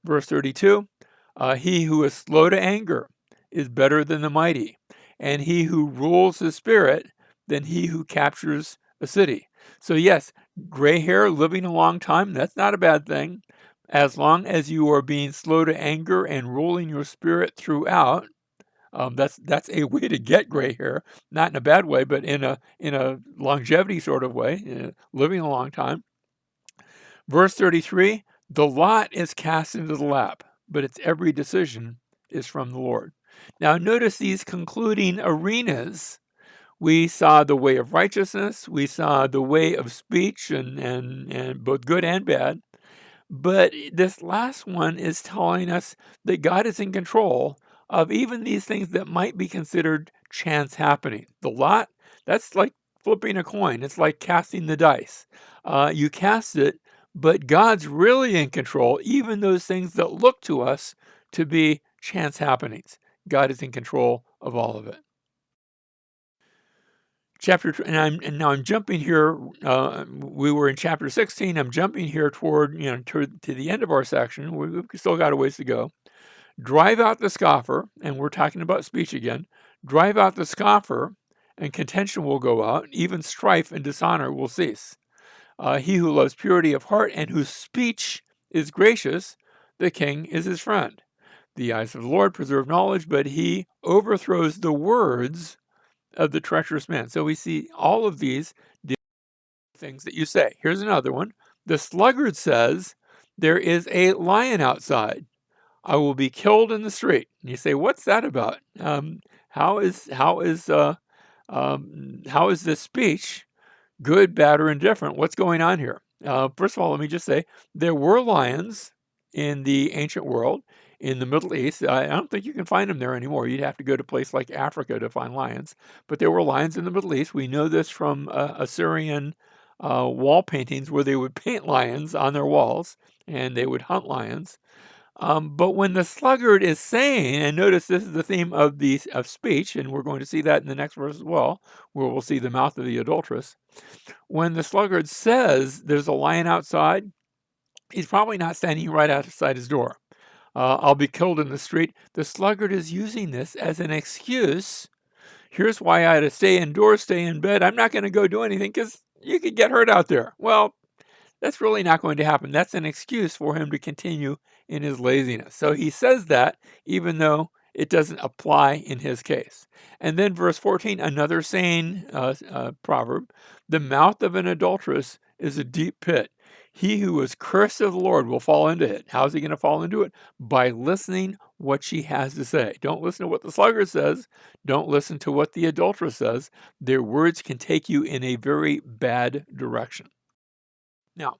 Verse 32, he who is slow to anger is better than the mighty, and he who rules his spirit than he who captures a city. So yes, gray hair, living a long time, that's not a bad thing. As long as you are being slow to anger and ruling your spirit throughout, that's a way to get gray hair, not in a bad way, but in a longevity sort of way, living a long time. Verse 33, the lot is cast into the lap, but its every decision is from the Lord. Now notice these concluding arenas. We saw the way of righteousness, we saw the way of speech, and both good and bad. But this last one is telling us that God is in control of even these things that might be considered chance happening. The lot, that's like flipping a coin. It's like casting the dice. You cast it, but God's really in control, even those things that look to us to be chance happenings. God is in control of all of it. And now I'm jumping here. We were in chapter 16. I'm jumping here toward to the end of our section. We've still got a ways to go. Drive out the scoffer, and we're talking about speech again. Drive out the scoffer, and contention will go out. Even strife and dishonor will cease. He who loves purity of heart and whose speech is gracious, the king is his friend. The eyes of the Lord preserve knowledge, but he overthrows the words of the treacherous man. So we see all of these things that you say. Here's another one. The sluggard says, there is a lion outside. I will be killed in the street. And you say, what's that about? How is this speech good, bad, or indifferent? What's going on here? First of all, let me just say there were lions in the ancient world. In the Middle East, I don't think you can find them there anymore. You'd have to go to a place like Africa to find lions. But there were lions in the Middle East. We know this from Assyrian wall paintings where they would paint lions on their walls and they would hunt lions. But when the sluggard is saying, and notice this is the theme of speech, and we're going to see that in the next verse as well, where we'll see the mouth of the adulteress. When the sluggard says there's a lion outside, He's probably not standing right outside his door. I'll be killed in the street. The sluggard is using this as an excuse. Here's why I had to stay indoors, stay in bed. I'm not going to go do anything because you could get hurt out there. Well, that's really not going to happen. That's an excuse for him to continue in his laziness. So he says that even though it doesn't apply in his case. And then verse 14, another saying proverb, the mouth of an adulteress is a deep pit. He who is cursed of the Lord will fall into it. How's he going to fall into it? By listening what she has to say. Don't listen to what the sluggard says. Don't listen to what the adulteress says. Their words can take you in a very bad direction. Now,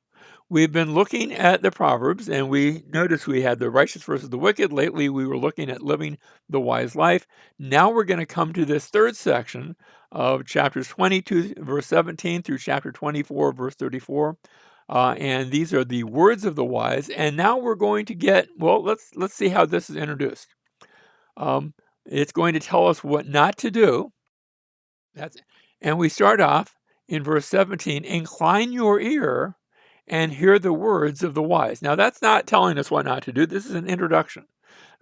we've been looking at the Proverbs, and we noticed we had the righteous versus the wicked. Lately, we were looking at living the wise life. Now we're going to come to this third section of chapters 22, verse 17, through chapter 24, verse 34. And these are the words of the wise. And now we're going to get, well, let's see how this is introduced. It's going to tell us what not to do. And we start off in verse 17, incline your ear and hear the words of the wise. Now, that's not telling us what not to do. This is an introduction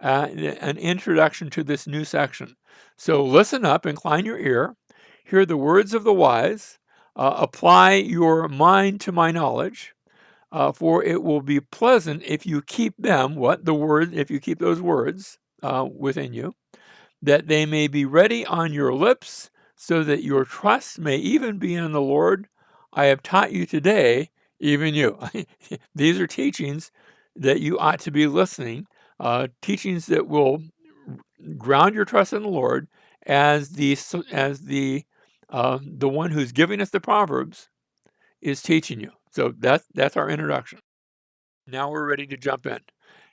to this new section. So listen up, incline your ear, hear the words of the wise, apply your mind to my knowledge, for it will be pleasant if you keep them, if you keep those words within you, that they may be ready on your lips, so that your trust may even be in the Lord. I have taught you today, even you. These are teachings that you ought to be listening, teachings that will ground your trust in the Lord as the one who's giving us the Proverbs is teaching you. So that's our introduction. Now we're ready to jump in.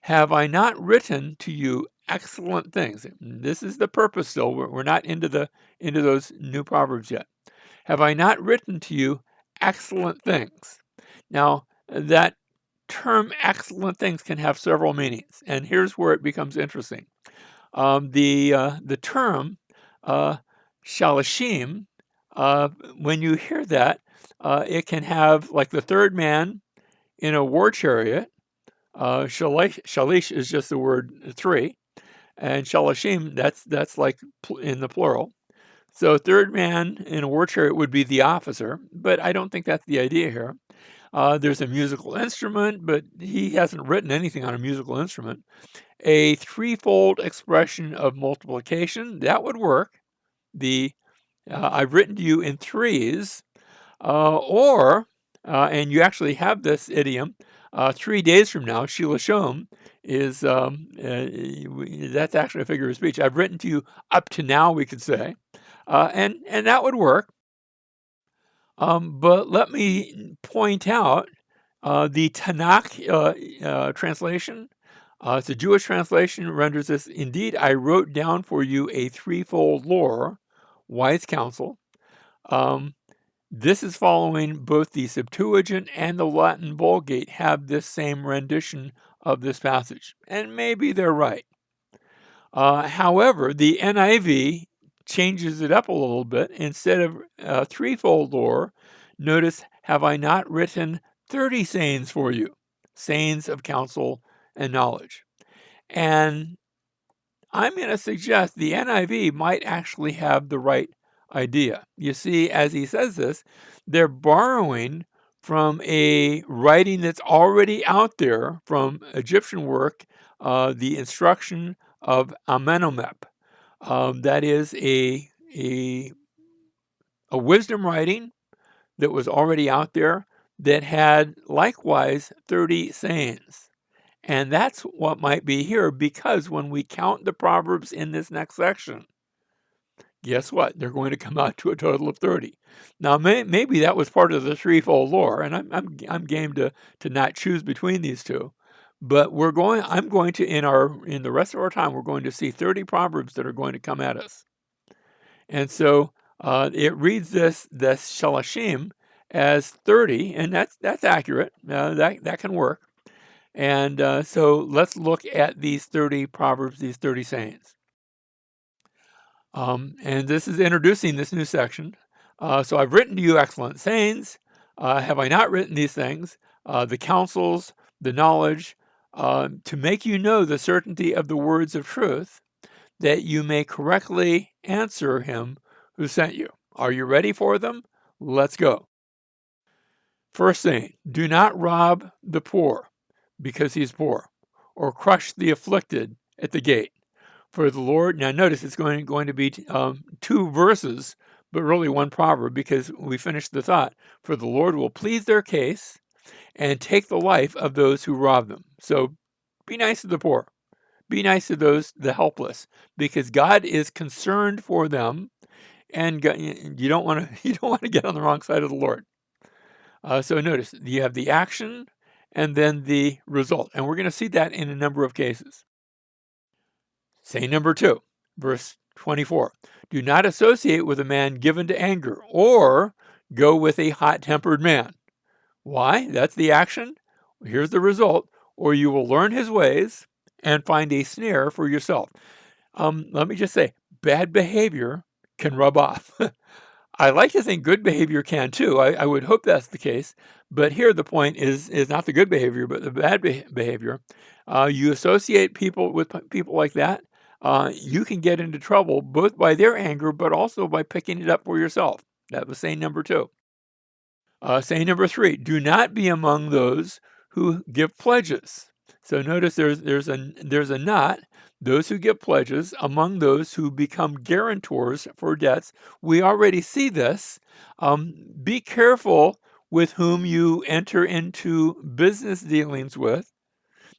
Have I not written to you excellent things? This is the purpose still. We're not into those new Proverbs yet. Have I not written to you excellent things? Now, that term excellent things can have several meanings, and here's where it becomes interesting. The term shalashim, when you hear that, it can have like the third man in a war chariot. Shalish is just the word three, and shalashim, that's like in the plural. So third man in a war chariot would be the officer, but I don't think that's the idea here. There's a musical instrument, but he hasn't written anything on a musical instrument. A threefold expression of multiplication, that would work. I've written to you in threes, and you actually have this idiom, 3 days from now, shilashom is, that's actually a figure of speech. I've written to you up to now, we could say, and that would work. But let me point out the Tanakh translation. It's a Jewish translation, renders this, indeed, I wrote down for you a threefold lore, wise counsel. This is following both the Septuagint and the Latin Vulgate have this same rendition of this passage, and maybe they're right. However, the NIV changes it up a little bit. Instead of threefold lore, notice, have I not written 30 sayings for you, sayings of counsel and knowledge? And I'm going to suggest the NIV might actually have the right idea. You see, as he says this, they're borrowing from a writing that's already out there from Egyptian work, the instruction of Amenemep. That is a wisdom writing that was already out there that had likewise 30 sayings. And that's what might be here, because when we count the Proverbs in this next section, guess what? They're going to come out to a total of 30. Now, maybe that was part of the threefold lore, and I'm game to not choose between these two. But I'm going to in the rest of our time, we're going to see 30 Proverbs that are going to come at us. And so it reads this shalashim as 30, and that's accurate. That can work. And so let's look at these 30 Proverbs, these 30 sayings. And this is introducing this new section. So I've written to you excellent sayings. Have I not written these things? The counsels, the knowledge, to make you know the certainty of the words of truth, that you may correctly answer him who sent you. Are you ready for them? Let's go. First thing, do not rob the poor because he's poor, or crush the afflicted at the gate. For the Lord, now notice it's going to be two verses, but really one proverb, because we finished the thought. For the Lord will plead their case and take the life of those who rob them. So be nice to the poor. Be nice to those, the helpless, because God is concerned for them, and God, you don't want to you don't want to get on the wrong side of the Lord. So notice you have the action and then the result, and we're going to see that in a number of cases. Say number 2, verse 24. Do not associate with a man given to anger, or go with a hot-tempered man. Why? That's the action. Here's the result. Or you will learn his ways and find a snare for yourself. Let me just say, bad behavior can rub off. I like to think good behavior can too. I would hope that's the case. But here the point is not the good behavior, but the bad behavior. You associate people with people like that, you can get into trouble both by their anger, but also by picking it up for yourself. That was saying number 2. Saying number 3, do not be among those who give pledges. So notice there's a not, those who give pledges, among those who become guarantors for debts. We already see this. Be careful with whom you enter into business dealings with,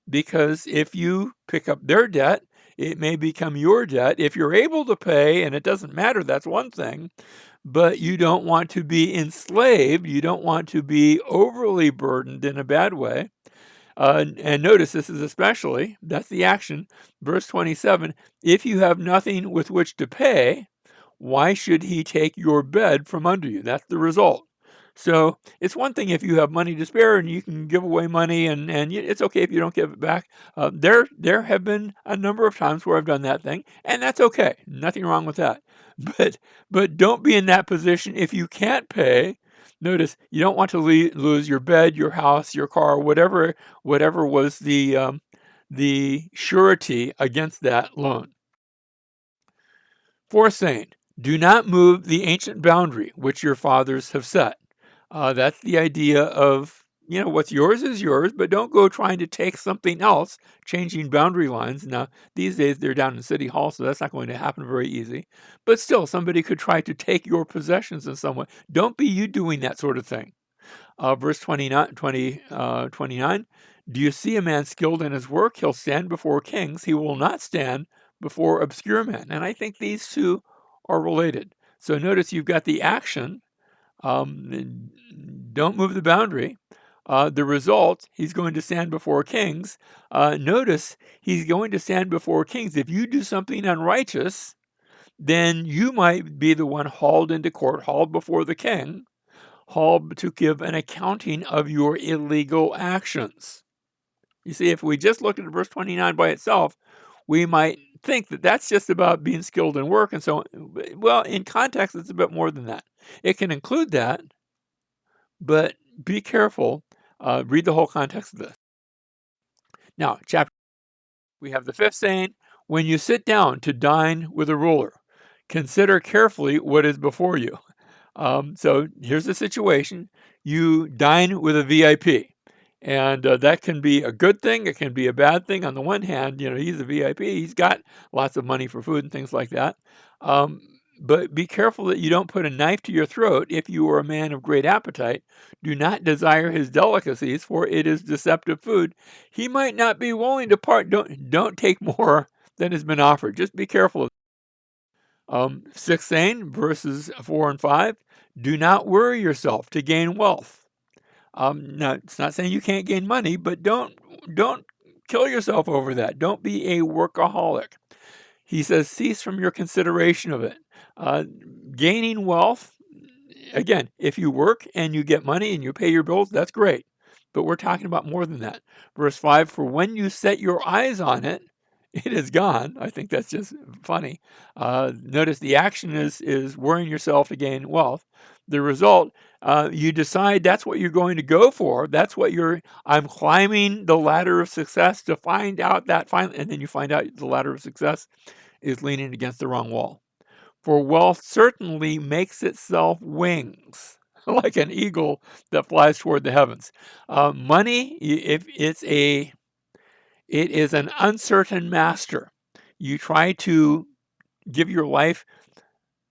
because if you pick up their debt, it may become your debt. If you're able to pay, and it doesn't matter, that's one thing, but you don't want to be enslaved. You don't want to be overly burdened in a bad way. And notice this is especially, that's the action. Verse 27, if you have nothing with which to pay, why should he take your bed from under you? That's the result. So it's one thing if you have money to spare and you can give away money, and it's okay if you don't give it back. There have been a number of times where I've done that thing, and that's okay. Nothing wrong with that. But don't be in that position if you can't pay. Notice you don't want to lose your bed, your house, your car, whatever was the surety against that loan. Fourth saying, do not move the ancient boundary which your fathers have set. That's the idea of, what's yours is yours, but don't go trying to take something else, changing boundary lines. Now, these days they're down in City Hall, so that's not going to happen very easy. But still, somebody could try to take your possessions in some way. Don't be you doing that sort of thing. Verse 29, do you see a man skilled in his work? He'll stand before kings. He will not stand before obscure men. And I think these two are related. So notice you've got the action. Don't move the boundary. The result, he's going to stand before kings. Notice he's going to stand before kings. If you do something unrighteous, then you might be the one hauled into court, hauled before the king, hauled to give an accounting of your illegal actions. You see, if we just looked at verse 29 by itself, we might think that that's just about being skilled in work and so on. Well, in context, it's a bit more than that. It can include that, but be careful. Read the whole context of this. Now, we have the 5th saying, when you sit down to dine with a ruler, consider carefully what is before you. So here's the situation. You dine with a VIP. And that can be a good thing. It can be a bad thing. On the one hand, he's a VIP. He's got lots of money for food and things like that. But be careful that you don't put a knife to your throat if you are a man of great appetite. Do not desire his delicacies, for it is deceptive food. He might not be willing to part. Don't take more than has been offered. Just be careful. 6th saying, verses 4 and 5, do not worry yourself to gain wealth. Now, it's not saying you can't gain money, but don't kill yourself over that. Don't be a workaholic. He says, cease from your consideration of it. Gaining wealth, again, if you work and you get money and you pay your bills, that's great. But we're talking about more than that. Verse 5, for when you set your eyes on it, it is gone. I think that's just funny. Notice the action is worrying yourself to gain wealth. The result, you decide that's what you're going to go for. That's what I'm climbing the ladder of success to find out that finally, and then you find out the ladder of success is leaning against the wrong wall. For wealth certainly makes itself wings, like an eagle that flies toward the heavens. Money, if it is an uncertain master. You try to give your life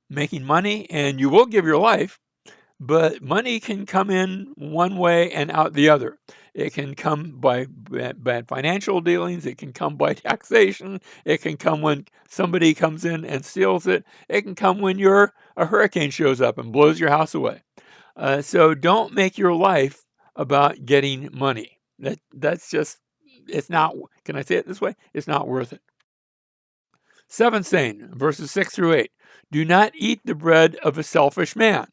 making money, and you will give your life, but money can come in one way and out the other. It can come by bad financial dealings. It can come by taxation. It can come when somebody comes in and steals it. It can come when a hurricane shows up and blows your house away. So don't make your life about getting money. That's just, it's not, can I say it this way? It's not worth it. Seventh saying, verses 6 through 8, do not eat the bread of a selfish man.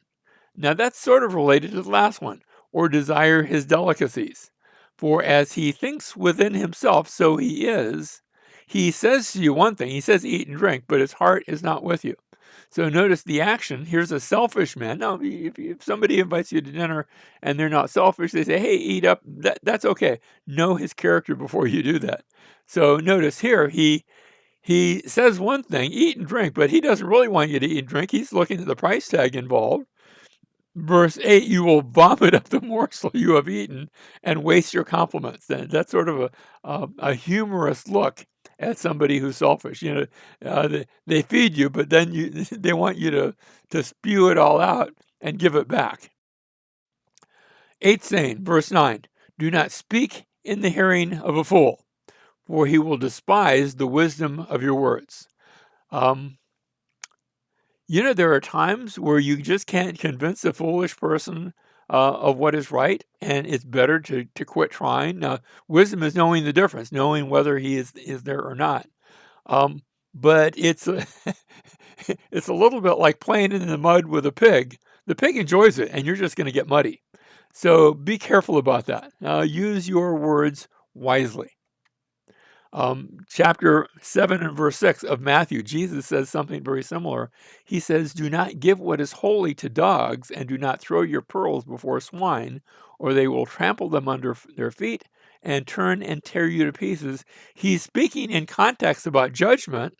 Now that's sort of related to the last one, or desire his delicacies. For as he thinks within himself, so he is. He says to you one thing, he says eat and drink, but his heart is not with you. So notice the action. Here's a selfish man. Now, if somebody invites you to dinner and they're not selfish, they say, hey, eat up. That's okay. Know his character before you do that. So notice here, he says one thing, eat and drink, but he doesn't really want you to eat and drink. He's looking at the price tag involved. Verse 8, you will vomit up the morsel you have eaten and waste your compliments. And that's sort of a humorous look at somebody who's selfish. They feed you, but then they want you to spew it all out and give it back. Eighth saying, verse 9, do not speak in the hearing of a fool, for he will despise the wisdom of your words. There are times where you just can't convince a foolish person of what is right, and it's better to quit trying. Now, wisdom is knowing the difference, knowing whether he is there or not. But it's it's a little bit like playing in the mud with a pig. The pig enjoys it, and you're just going to get muddy. So be careful about that. Use your words wisely. Chapter 7 and verse 6 of Matthew, Jesus says something very similar. He says, do not give what is holy to dogs, and do not throw your pearls before swine, or they will trample them under their feet and turn and tear you to pieces. He's speaking in context about judgment.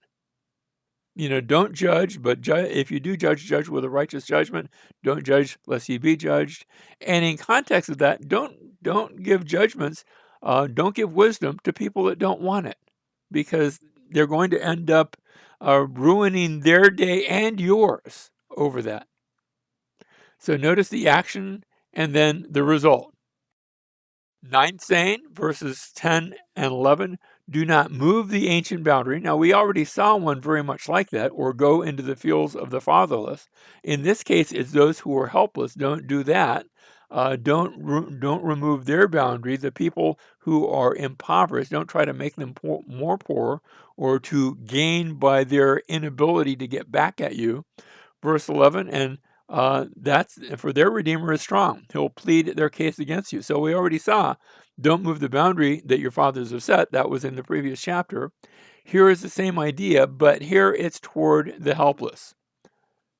Don't judge, but if you do judge, judge with a righteous judgment. Don't judge lest ye be judged. And in context of that, don't give judgments. Don't give wisdom to people that don't want it, because they're going to end up ruining their day and yours over that. So notice the action and then the result. Ninth saying, verses 10 and 11, do not move the ancient boundary. Now, we already saw one very much like that, or go into the fields of the fatherless. In this case, it's those who are helpless. Don't do that. Don't remove their boundary. The people who are impoverished, don't try to make them more poor or to gain by their inability to get back at you. Verse 11, and that's for their Redeemer is strong. He'll plead their case against you. So we already saw, don't move the boundary that your fathers have set. That was in the previous chapter. Here is the same idea, but here it's toward the helpless.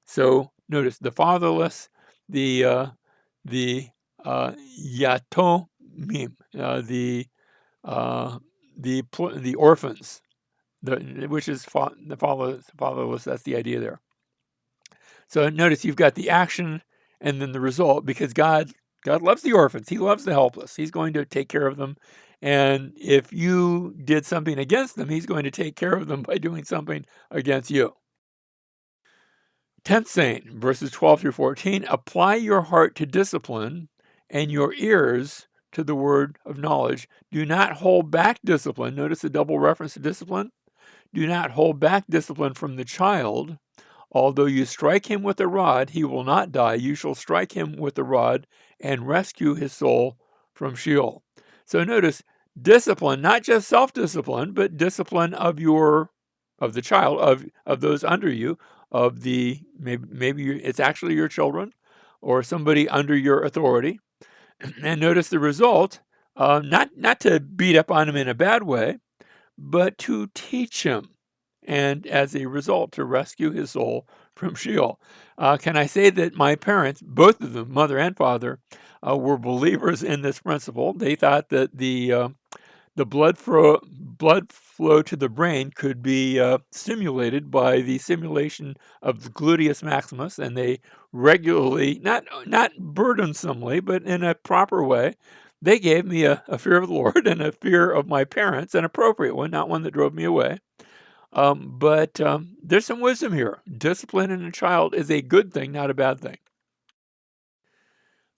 So notice the fatherless, the yatomim, the orphans, which is the fatherless. That's the idea there. So notice you've got the action and then the result, because God loves the orphans. He loves the helpless. He's going to take care of them. And if you did something against them, he's going to take care of them by doing something against you. 10th saying, verses 12 through 14, apply your heart to discipline and your ears to the word of knowledge. Do not hold back discipline. Notice the double reference to discipline. Do not hold back discipline from the child. Although you strike him with a rod, he will not die. You shall strike him with the rod and rescue his soul from Sheol. So notice discipline, not just self-discipline, but discipline of the child, of those under you, of the maybe it's actually your children or somebody under your authority. And notice the result, not to beat up on him in a bad way, but to teach him and as a result, to rescue his soul from Sheol. Can I say that my parents, both of them, mother and father, were believers in this principle? They thought that the blood flow to the brain could be stimulated by the stimulation of the gluteus maximus, and they regularly, not burdensomely, but in a proper way, they gave me a fear of the Lord and a fear of my parents, an appropriate one, not one that drove me away. But there's some wisdom here. Discipline in a child is a good thing, not a bad thing.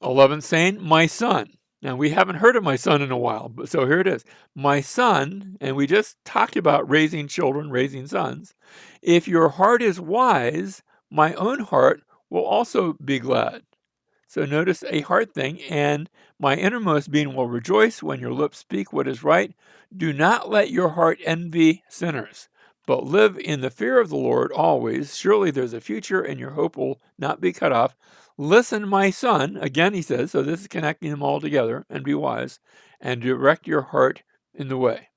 11th saying, my son. Now, we haven't heard of my son in a while, but so here it is. My son, and we just talked about raising children, raising sons. If your heart is wise, my own heart will also be glad. So notice a heart thing, and my innermost being will rejoice when your lips speak what is right. Do not let your heart envy sinners, but live in the fear of the Lord always. Surely there's a future, and your hope will not be cut off. Listen, my son, again he says, so this is connecting them all together, and be wise, and direct your heart in the way.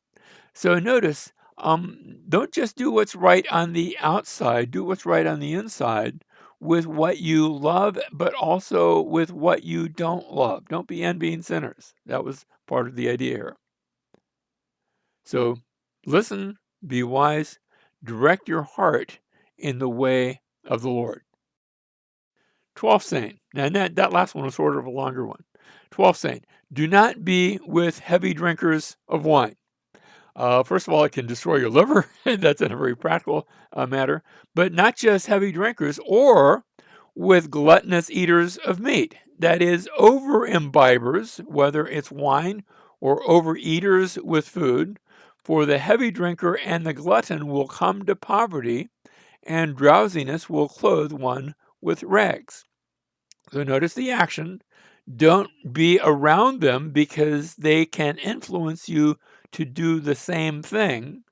So notice, don't just do what's right on the outside, do what's right on the inside with what you love, but also with what you don't love. Don't be envying sinners. That was part of the idea here. So listen, be wise, direct your heart in the way of the Lord. 12th saying, and that last one was sort of a longer one. 12th saying, do not be with heavy drinkers of wine. First of all, it can destroy your liver. That's a very practical matter. But not just heavy drinkers, or with gluttonous eaters of meat. That is, over imbibers, whether it's wine or overeaters with food. For the heavy drinker and the glutton will come to poverty, and drowsiness will clothe one with rags. So notice the action. Don't be around them because they can influence you to do the same thing.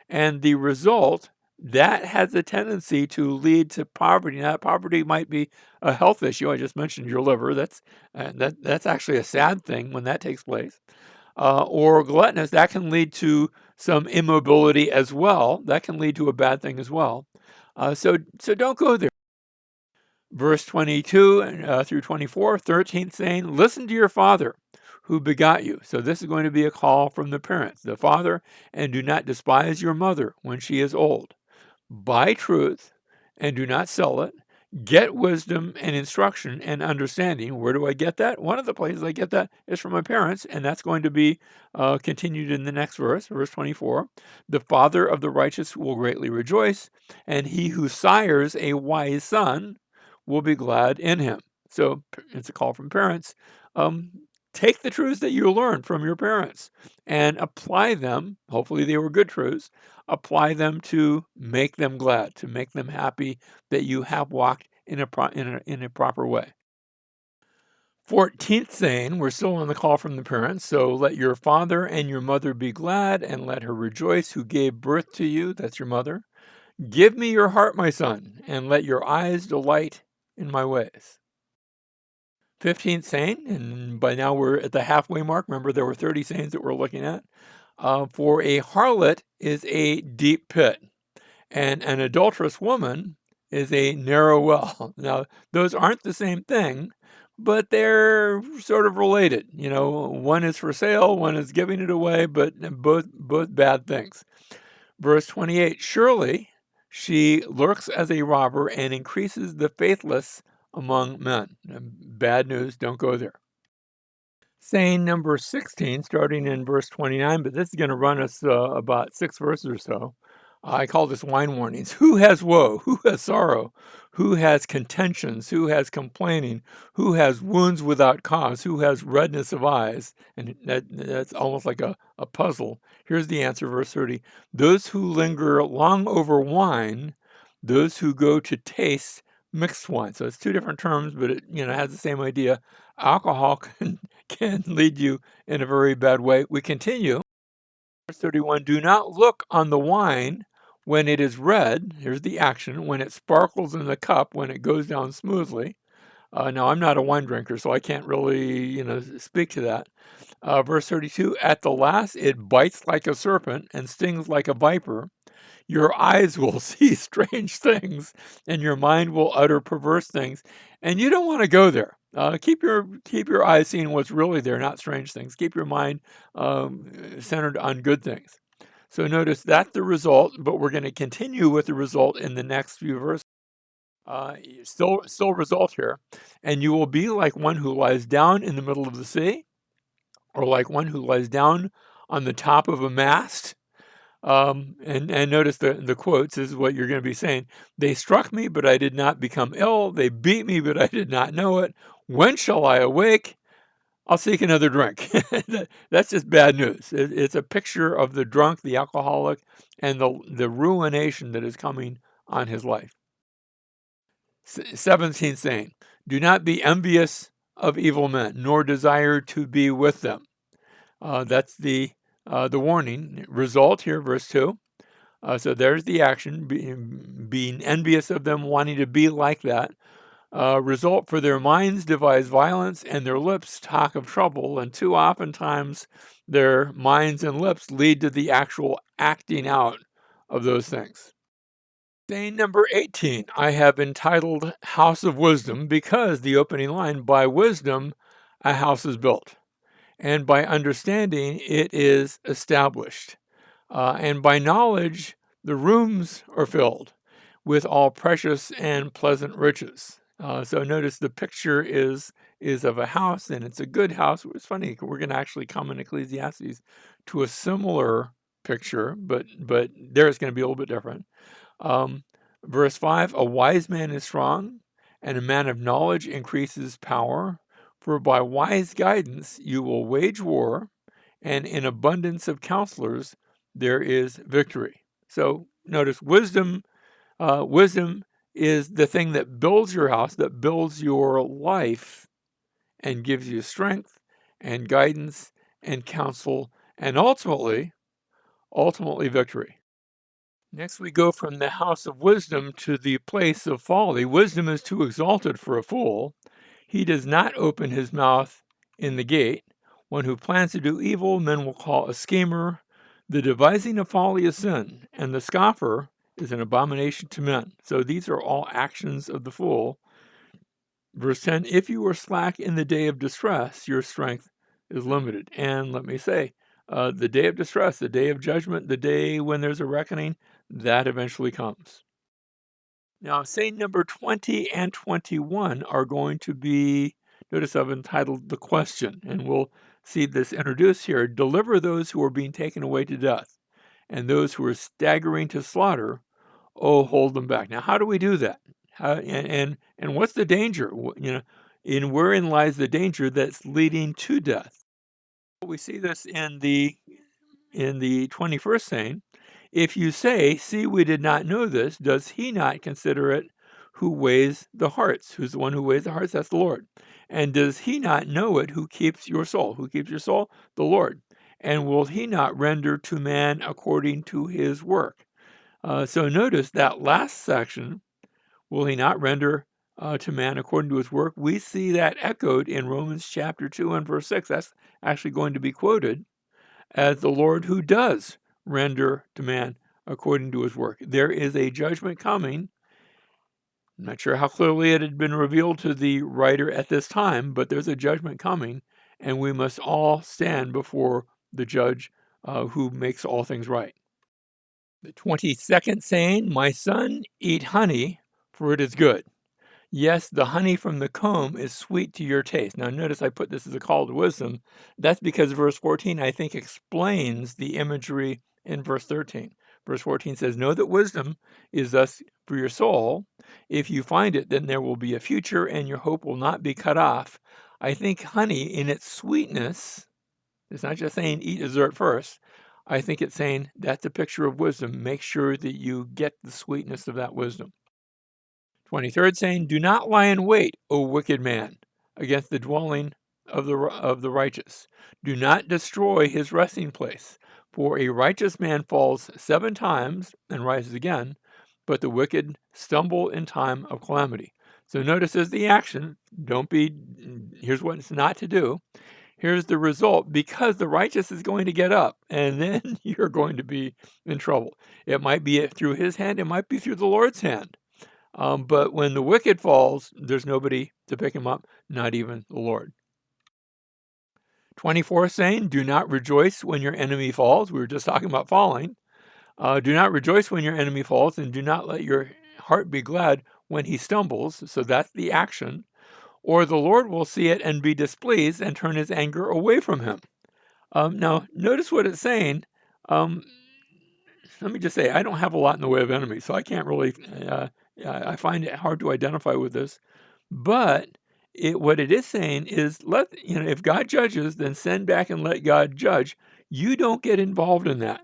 And the result, that has a tendency to lead to poverty. Now, poverty might be a health issue. I just mentioned your liver. That's actually a sad thing when that takes place. Or gluttonous, that can lead to some immobility as well. That can lead to a bad thing as well. So don't go there. Verse 22 through 24, 13th saying, listen to your father who begot you. So this is going to be a call from the parents, the father, and do not despise your mother when she is old. Buy truth and do not sell it. Get wisdom and instruction and understanding. Where do I get that? One of the places I get that is from my parents, and that's going to be continued in the next verse, verse 24. The father of the righteous will greatly rejoice, and he who sires a wise son will be glad in him. So it's a call from parents. Take the truths that you learned from your parents and apply them. Hopefully they were good truths. Apply them to make them glad, to make them happy that you have walked in a proper way. 14th saying, we're still on the call from the parents. So let your father and your mother be glad, and let her rejoice who gave birth to you. That's your mother. Give me your heart, my son, and let your eyes delight in my ways. 15th saying, and by now we're at the halfway mark. Remember, there were 30 sayings that we're looking at. For a harlot is a deep pit, and an adulterous woman is a narrow well. Now, those aren't the same thing, but they're sort of related. You know, one is for sale, one is giving it away, but both bad things. Verse 28, surely she lurks as a robber and increases the faithless among men. Bad news, don't go there. Saying number 16, starting in verse 29, but this is going to run us about 6 verses or so. I call this wine warnings. Who has woe? Who has sorrow? Who has contentions? Who has complaining? Who has wounds without cause? Who has redness of eyes? And that's almost like a puzzle. Here's the answer, verse 30. Those who linger long over wine, those who go to taste mixed wine. So it's 2 different terms, but it has the same idea. Alcohol can lead you in a very bad way. We continue. Verse 31, do not look on the wine when it is red. Here's the action. When it sparkles in the cup, when it goes down smoothly. Now, I'm not a wine drinker, so I can't really, speak to that. Verse 32, at the last, it bites like a serpent and stings like a viper. your eyes will see strange things and your mind will utter perverse things. And you don't want to go there. Keep your eyes seeing what's really there, not strange things. Keep your mind centered on good things. So notice that's the result, but we're going to continue with the result in the next few verses. Still result here. And you will be like one who lies down in the middle of the sea, or like one who lies down on the top of a mast. And notice the quotes is what you're going to be saying. They struck me, but I did not become ill. They beat me, but I did not know it. When shall I awake? I'll seek another drink. That's just bad news. It's a picture of the drunk, the alcoholic, and the ruination that is coming on his life. 17th saying, do not be envious of evil men, nor desire to be with them. That's the warning. Result here, verse 2. So there's the action, being envious of them, wanting to be like that. Result, for their minds devise violence, and their lips talk of trouble. And too oftentimes their minds and lips lead to the actual acting out of those things. Saying number 18, I have entitled House of Wisdom, because the opening line, by wisdom a house is built, and by understanding it is established. And by knowledge the rooms are filled with all precious and pleasant riches. So notice the picture is of a house, and it's a good house. It's funny, we're going to actually come in Ecclesiastes to a similar picture, but there it's going to be a little bit different. Verse 5, a wise man is strong, and a man of knowledge increases power. For by wise guidance you will wage war, and in abundance of counselors there is victory. So notice wisdom. Wisdom is the thing that builds your house, that builds your life, and gives you strength and guidance and counsel, and ultimately victory. Next, we go from the house of wisdom to the place of folly. Wisdom is too exalted for a fool. He does not open his mouth in the gate. One who plans to do evil, men will call a schemer. The devising of folly is sin, and the scoffer is an abomination to men. So these are all actions of the fool. Verse 10, if you are slack in the day of distress, your strength is limited. And let me say, the day of distress, the day of judgment, the day when there's a reckoning, that eventually comes. Now, saying number 20 and 21 are going to be, notice I've entitled the question, and we'll see this introduced here. Deliver those who are being taken away to death, and those who are staggering to slaughter, oh, hold them back. Now, how do we do that? And what's the danger? In wherein lies the danger that's leading to death? We see this in the 21st saying, if you say, see, we did not know this, does he not consider it who weighs the hearts? Who's the one who weighs the hearts? That's the Lord. And does he not know it who keeps your soul? Who keeps your soul? The Lord. And will he not render to man according to his work? So notice that last section, will he not render to man according to his work? We see that echoed in Romans chapter 2 and verse 6. That's actually going to be quoted as the Lord who does render to man according to his work. There is a judgment coming. I'm not sure how clearly it had been revealed to the writer at this time, but there's a judgment coming, and we must all stand before the judge who makes all things right. The 22nd saying, my son, eat honey, for it is good. Yes, the honey from the comb is sweet to your taste. Now, notice I put this as a call to wisdom. That's because verse 14, I think, explains the imagery in verse 13. Verse 14 says, know that wisdom is thus for your soul. If you find it, then there will be a future and your hope will not be cut off. I think honey in its sweetness, it's not just saying eat dessert first. I think it's saying that's a picture of wisdom. Make sure that you get the sweetness of that wisdom. 23rd saying, do not lie in wait, O wicked man, against the dwelling of the righteous. Do not destroy his resting place. For a righteous man falls 7 times and rises again, but the wicked stumble in time of calamity. So notice as the action, here's what it's not to do. Here's the result, because the righteous is going to get up, and then you're going to be in trouble. It might be through his hand, it might be through the Lord's hand. But when the wicked falls, there's nobody to pick him up, not even the Lord. 24th saying, do not rejoice when your enemy falls. We were just talking about falling. Do not rejoice when your enemy falls, and do not let your heart be glad when he stumbles. So that's the action. Or the Lord will see it and be displeased and turn his anger away from him. Now, notice what it's saying. Um, Let me just say, I don't have a lot in the way of enemies, so I can't really, I find it hard to identify with this. But what it is saying is, if God judges, then send back and let God judge. You don't get involved in that,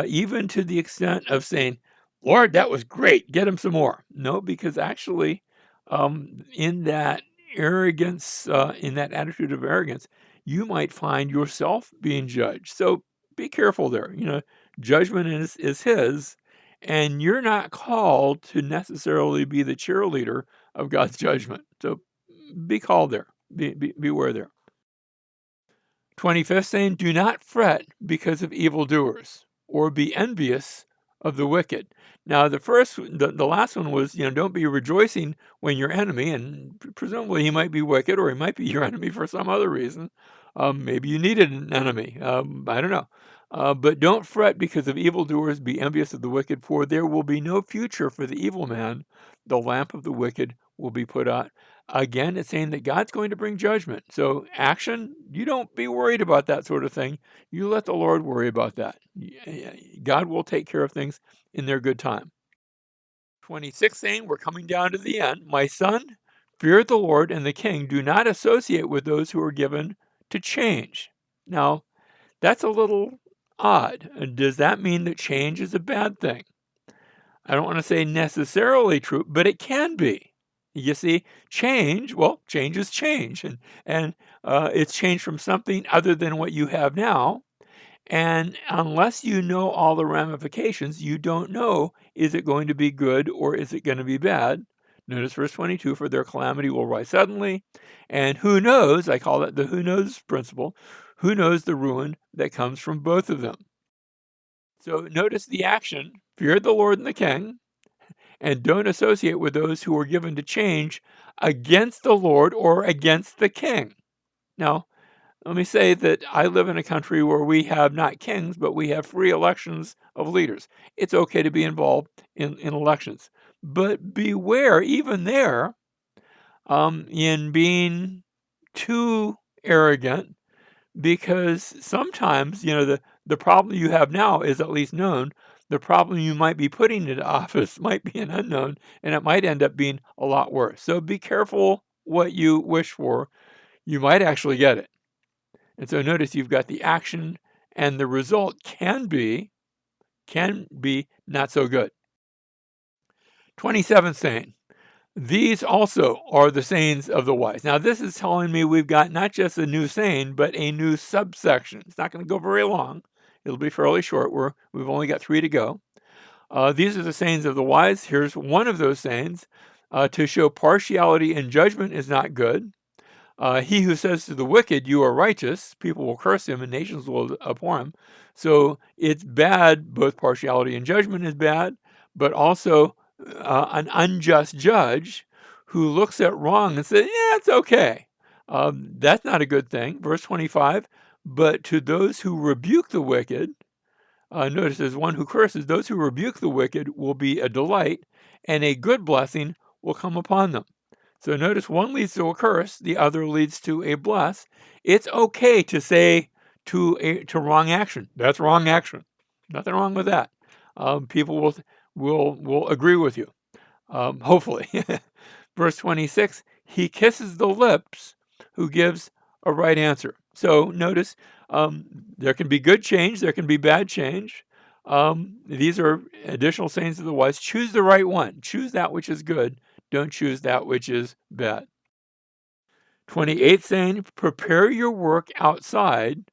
even to the extent of saying, Lord, that was great, get him some more. No, because actually, in that arrogance, in that attitude of arrogance, you might find yourself being judged. So be careful there. Judgment is his, and you're not called to necessarily be the cheerleader of God's judgment. So be called there. Beware there. 25th saying, do not fret because of evildoers, or be envious of the wicked. Now, the last one was, don't be rejoicing when your enemy, and presumably he might be wicked, or he might be your enemy for some other reason. Maybe you needed an enemy. I don't know. But don't fret because of evildoers, be envious of the wicked, for there will be no future for the evil man. The lamp of the wicked will be put out. Again, it's saying that God's going to bring judgment. So action, you don't be worried about that sort of thing. You let the Lord worry about that. God will take care of things in their good time. 26 saying, we're coming down to the end. My son, fear the Lord and the king. Do not associate with those who are given to change. Now, that's a little odd. Does that mean that change is a bad thing? I don't want to say necessarily true, but it can be. You see, change is change, and it's change from something other than what you have now. And unless you know all the ramifications, you don't know, is it going to be good or is it going to be bad? Notice verse 22, for their calamity will rise suddenly. And who knows, I call that the who knows principle, who knows the ruin that comes from both of them. So notice the action, fear the Lord and the king, and don't associate with those who are given to change against the Lord or against the king. Now, let me say that I live in a country where we have not kings, but we have free elections of leaders. It's okay to be involved in elections. But beware, even there, in being too arrogant, because sometimes, the problem you have now is at least known. The problem you might be putting into office might be an unknown, and it might end up being a lot worse. So be careful what you wish for. You might actually get it. And so notice you've got the action, and the result can be not so good. 27th saying, these also are the sayings of the wise. Now, this is telling me we've got not just a new saying, but a new subsection. It's not going to go very long. It'll be fairly short. We've only got 3 to go. These are the sayings of the wise. Here's one of those sayings. To show partiality in judgment is not good. He who says to the wicked, you are righteous, people will curse him and nations will abhor him. So it's bad, both partiality and judgment is bad, but also an unjust judge who looks at wrong and says, yeah, it's okay. That's not a good thing. Verse 25, but to those who rebuke the wicked, notice there's one who curses, those who rebuke the wicked will be a delight, and a good blessing will come upon them. So notice one leads to a curse, the other leads to a bless. It's okay to say to wrong action, that's wrong action. Nothing wrong with that. People will agree with you, hopefully. Verse 26, he kisses the lips who gives a right answer. So notice there can be good change, there can be bad change. These are additional sayings of the wise. Choose the right one. Choose that which is good. Don't choose that which is bad. 28th saying, prepare your work outside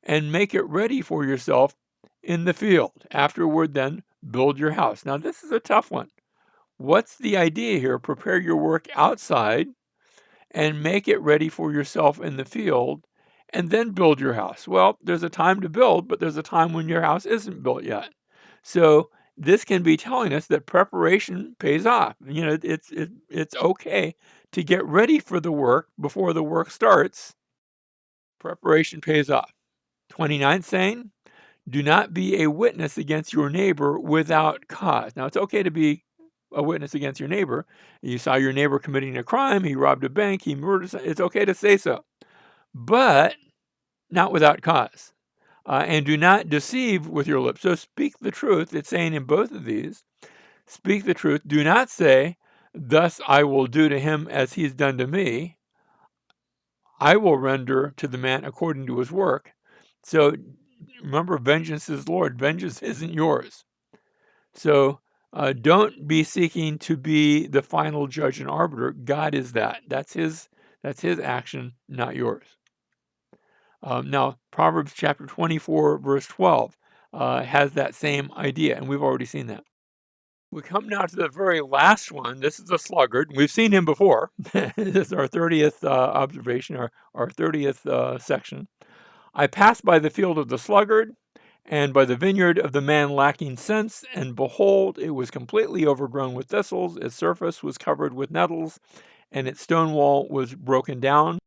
and make it ready for yourself in the field. Afterward, then, build your house. Now, this is a tough one. What's the idea here? Prepare your work outside and make it ready for yourself in the field. and then build your house. Well, there's a time to build, but there's a time when your house isn't built yet. So this can be telling us that preparation pays off. It's okay to get ready for the work before the work starts. Preparation pays off. 29th saying, do not be a witness against your neighbor without cause. Now, it's okay to be a witness against your neighbor. You saw your neighbor committing a crime, he robbed a bank, he murdered. It's okay to say so, but not without cause. And do not deceive with your lips. So speak the truth. It's saying in both of these, speak the truth. Do not say, thus I will do to him as he's done to me. I will render to the man according to his work. So remember, vengeance is Lord. Vengeance isn't yours. So don't be seeking to be the final judge and arbiter. God is that. That's his action, not yours. Now, Proverbs chapter 24, verse 12 has that same idea, and we've already seen that. We come now to the very last one. This is the sluggard. We've seen him before. This is our 30th observation, our 30th section. I passed by the field of the sluggard and by the vineyard of the man lacking sense, and behold, it was completely overgrown with thistles. Its surface was covered with nettles, and its stone wall was broken down.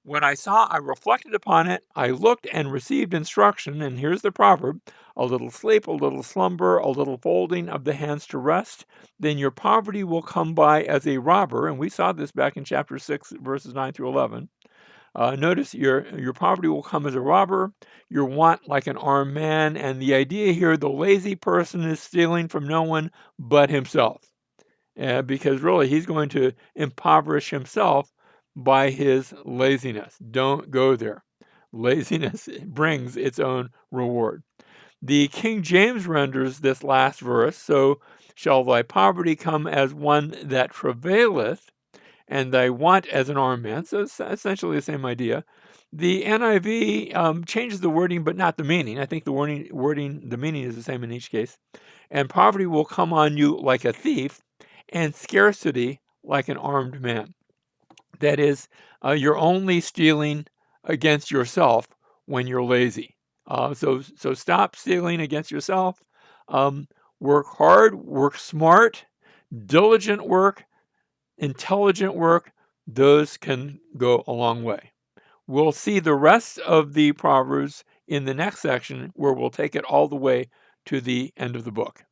When I saw, I reflected upon it. I looked and received instruction. And here's the proverb: a little sleep, a little slumber, a little folding of the hands to rest. Then your poverty will come by as a robber. And we saw this back in chapter 6, verses 9 through 11. Notice your poverty will come as a robber, your want like an armed man. And the idea here, the lazy person is stealing from no one but himself. Because really, he's going to impoverish himself by his laziness. Don't go there. Laziness brings its own reward. The King James renders this last verse, so shall thy poverty come as one that travaileth, and thy want as an armed man. So it's essentially the same idea. The NIV changes the wording, but not the meaning. I think the the meaning is the same in each case. And poverty will come on you like a thief, and scarcity like an armed man. That is, you're only stealing against yourself when you're lazy. So stop stealing against yourself. Work hard, work smart, diligent work, intelligent work. Those can go a long way. We'll see the rest of the Proverbs in the next section, where we'll take it all the way to the end of the book.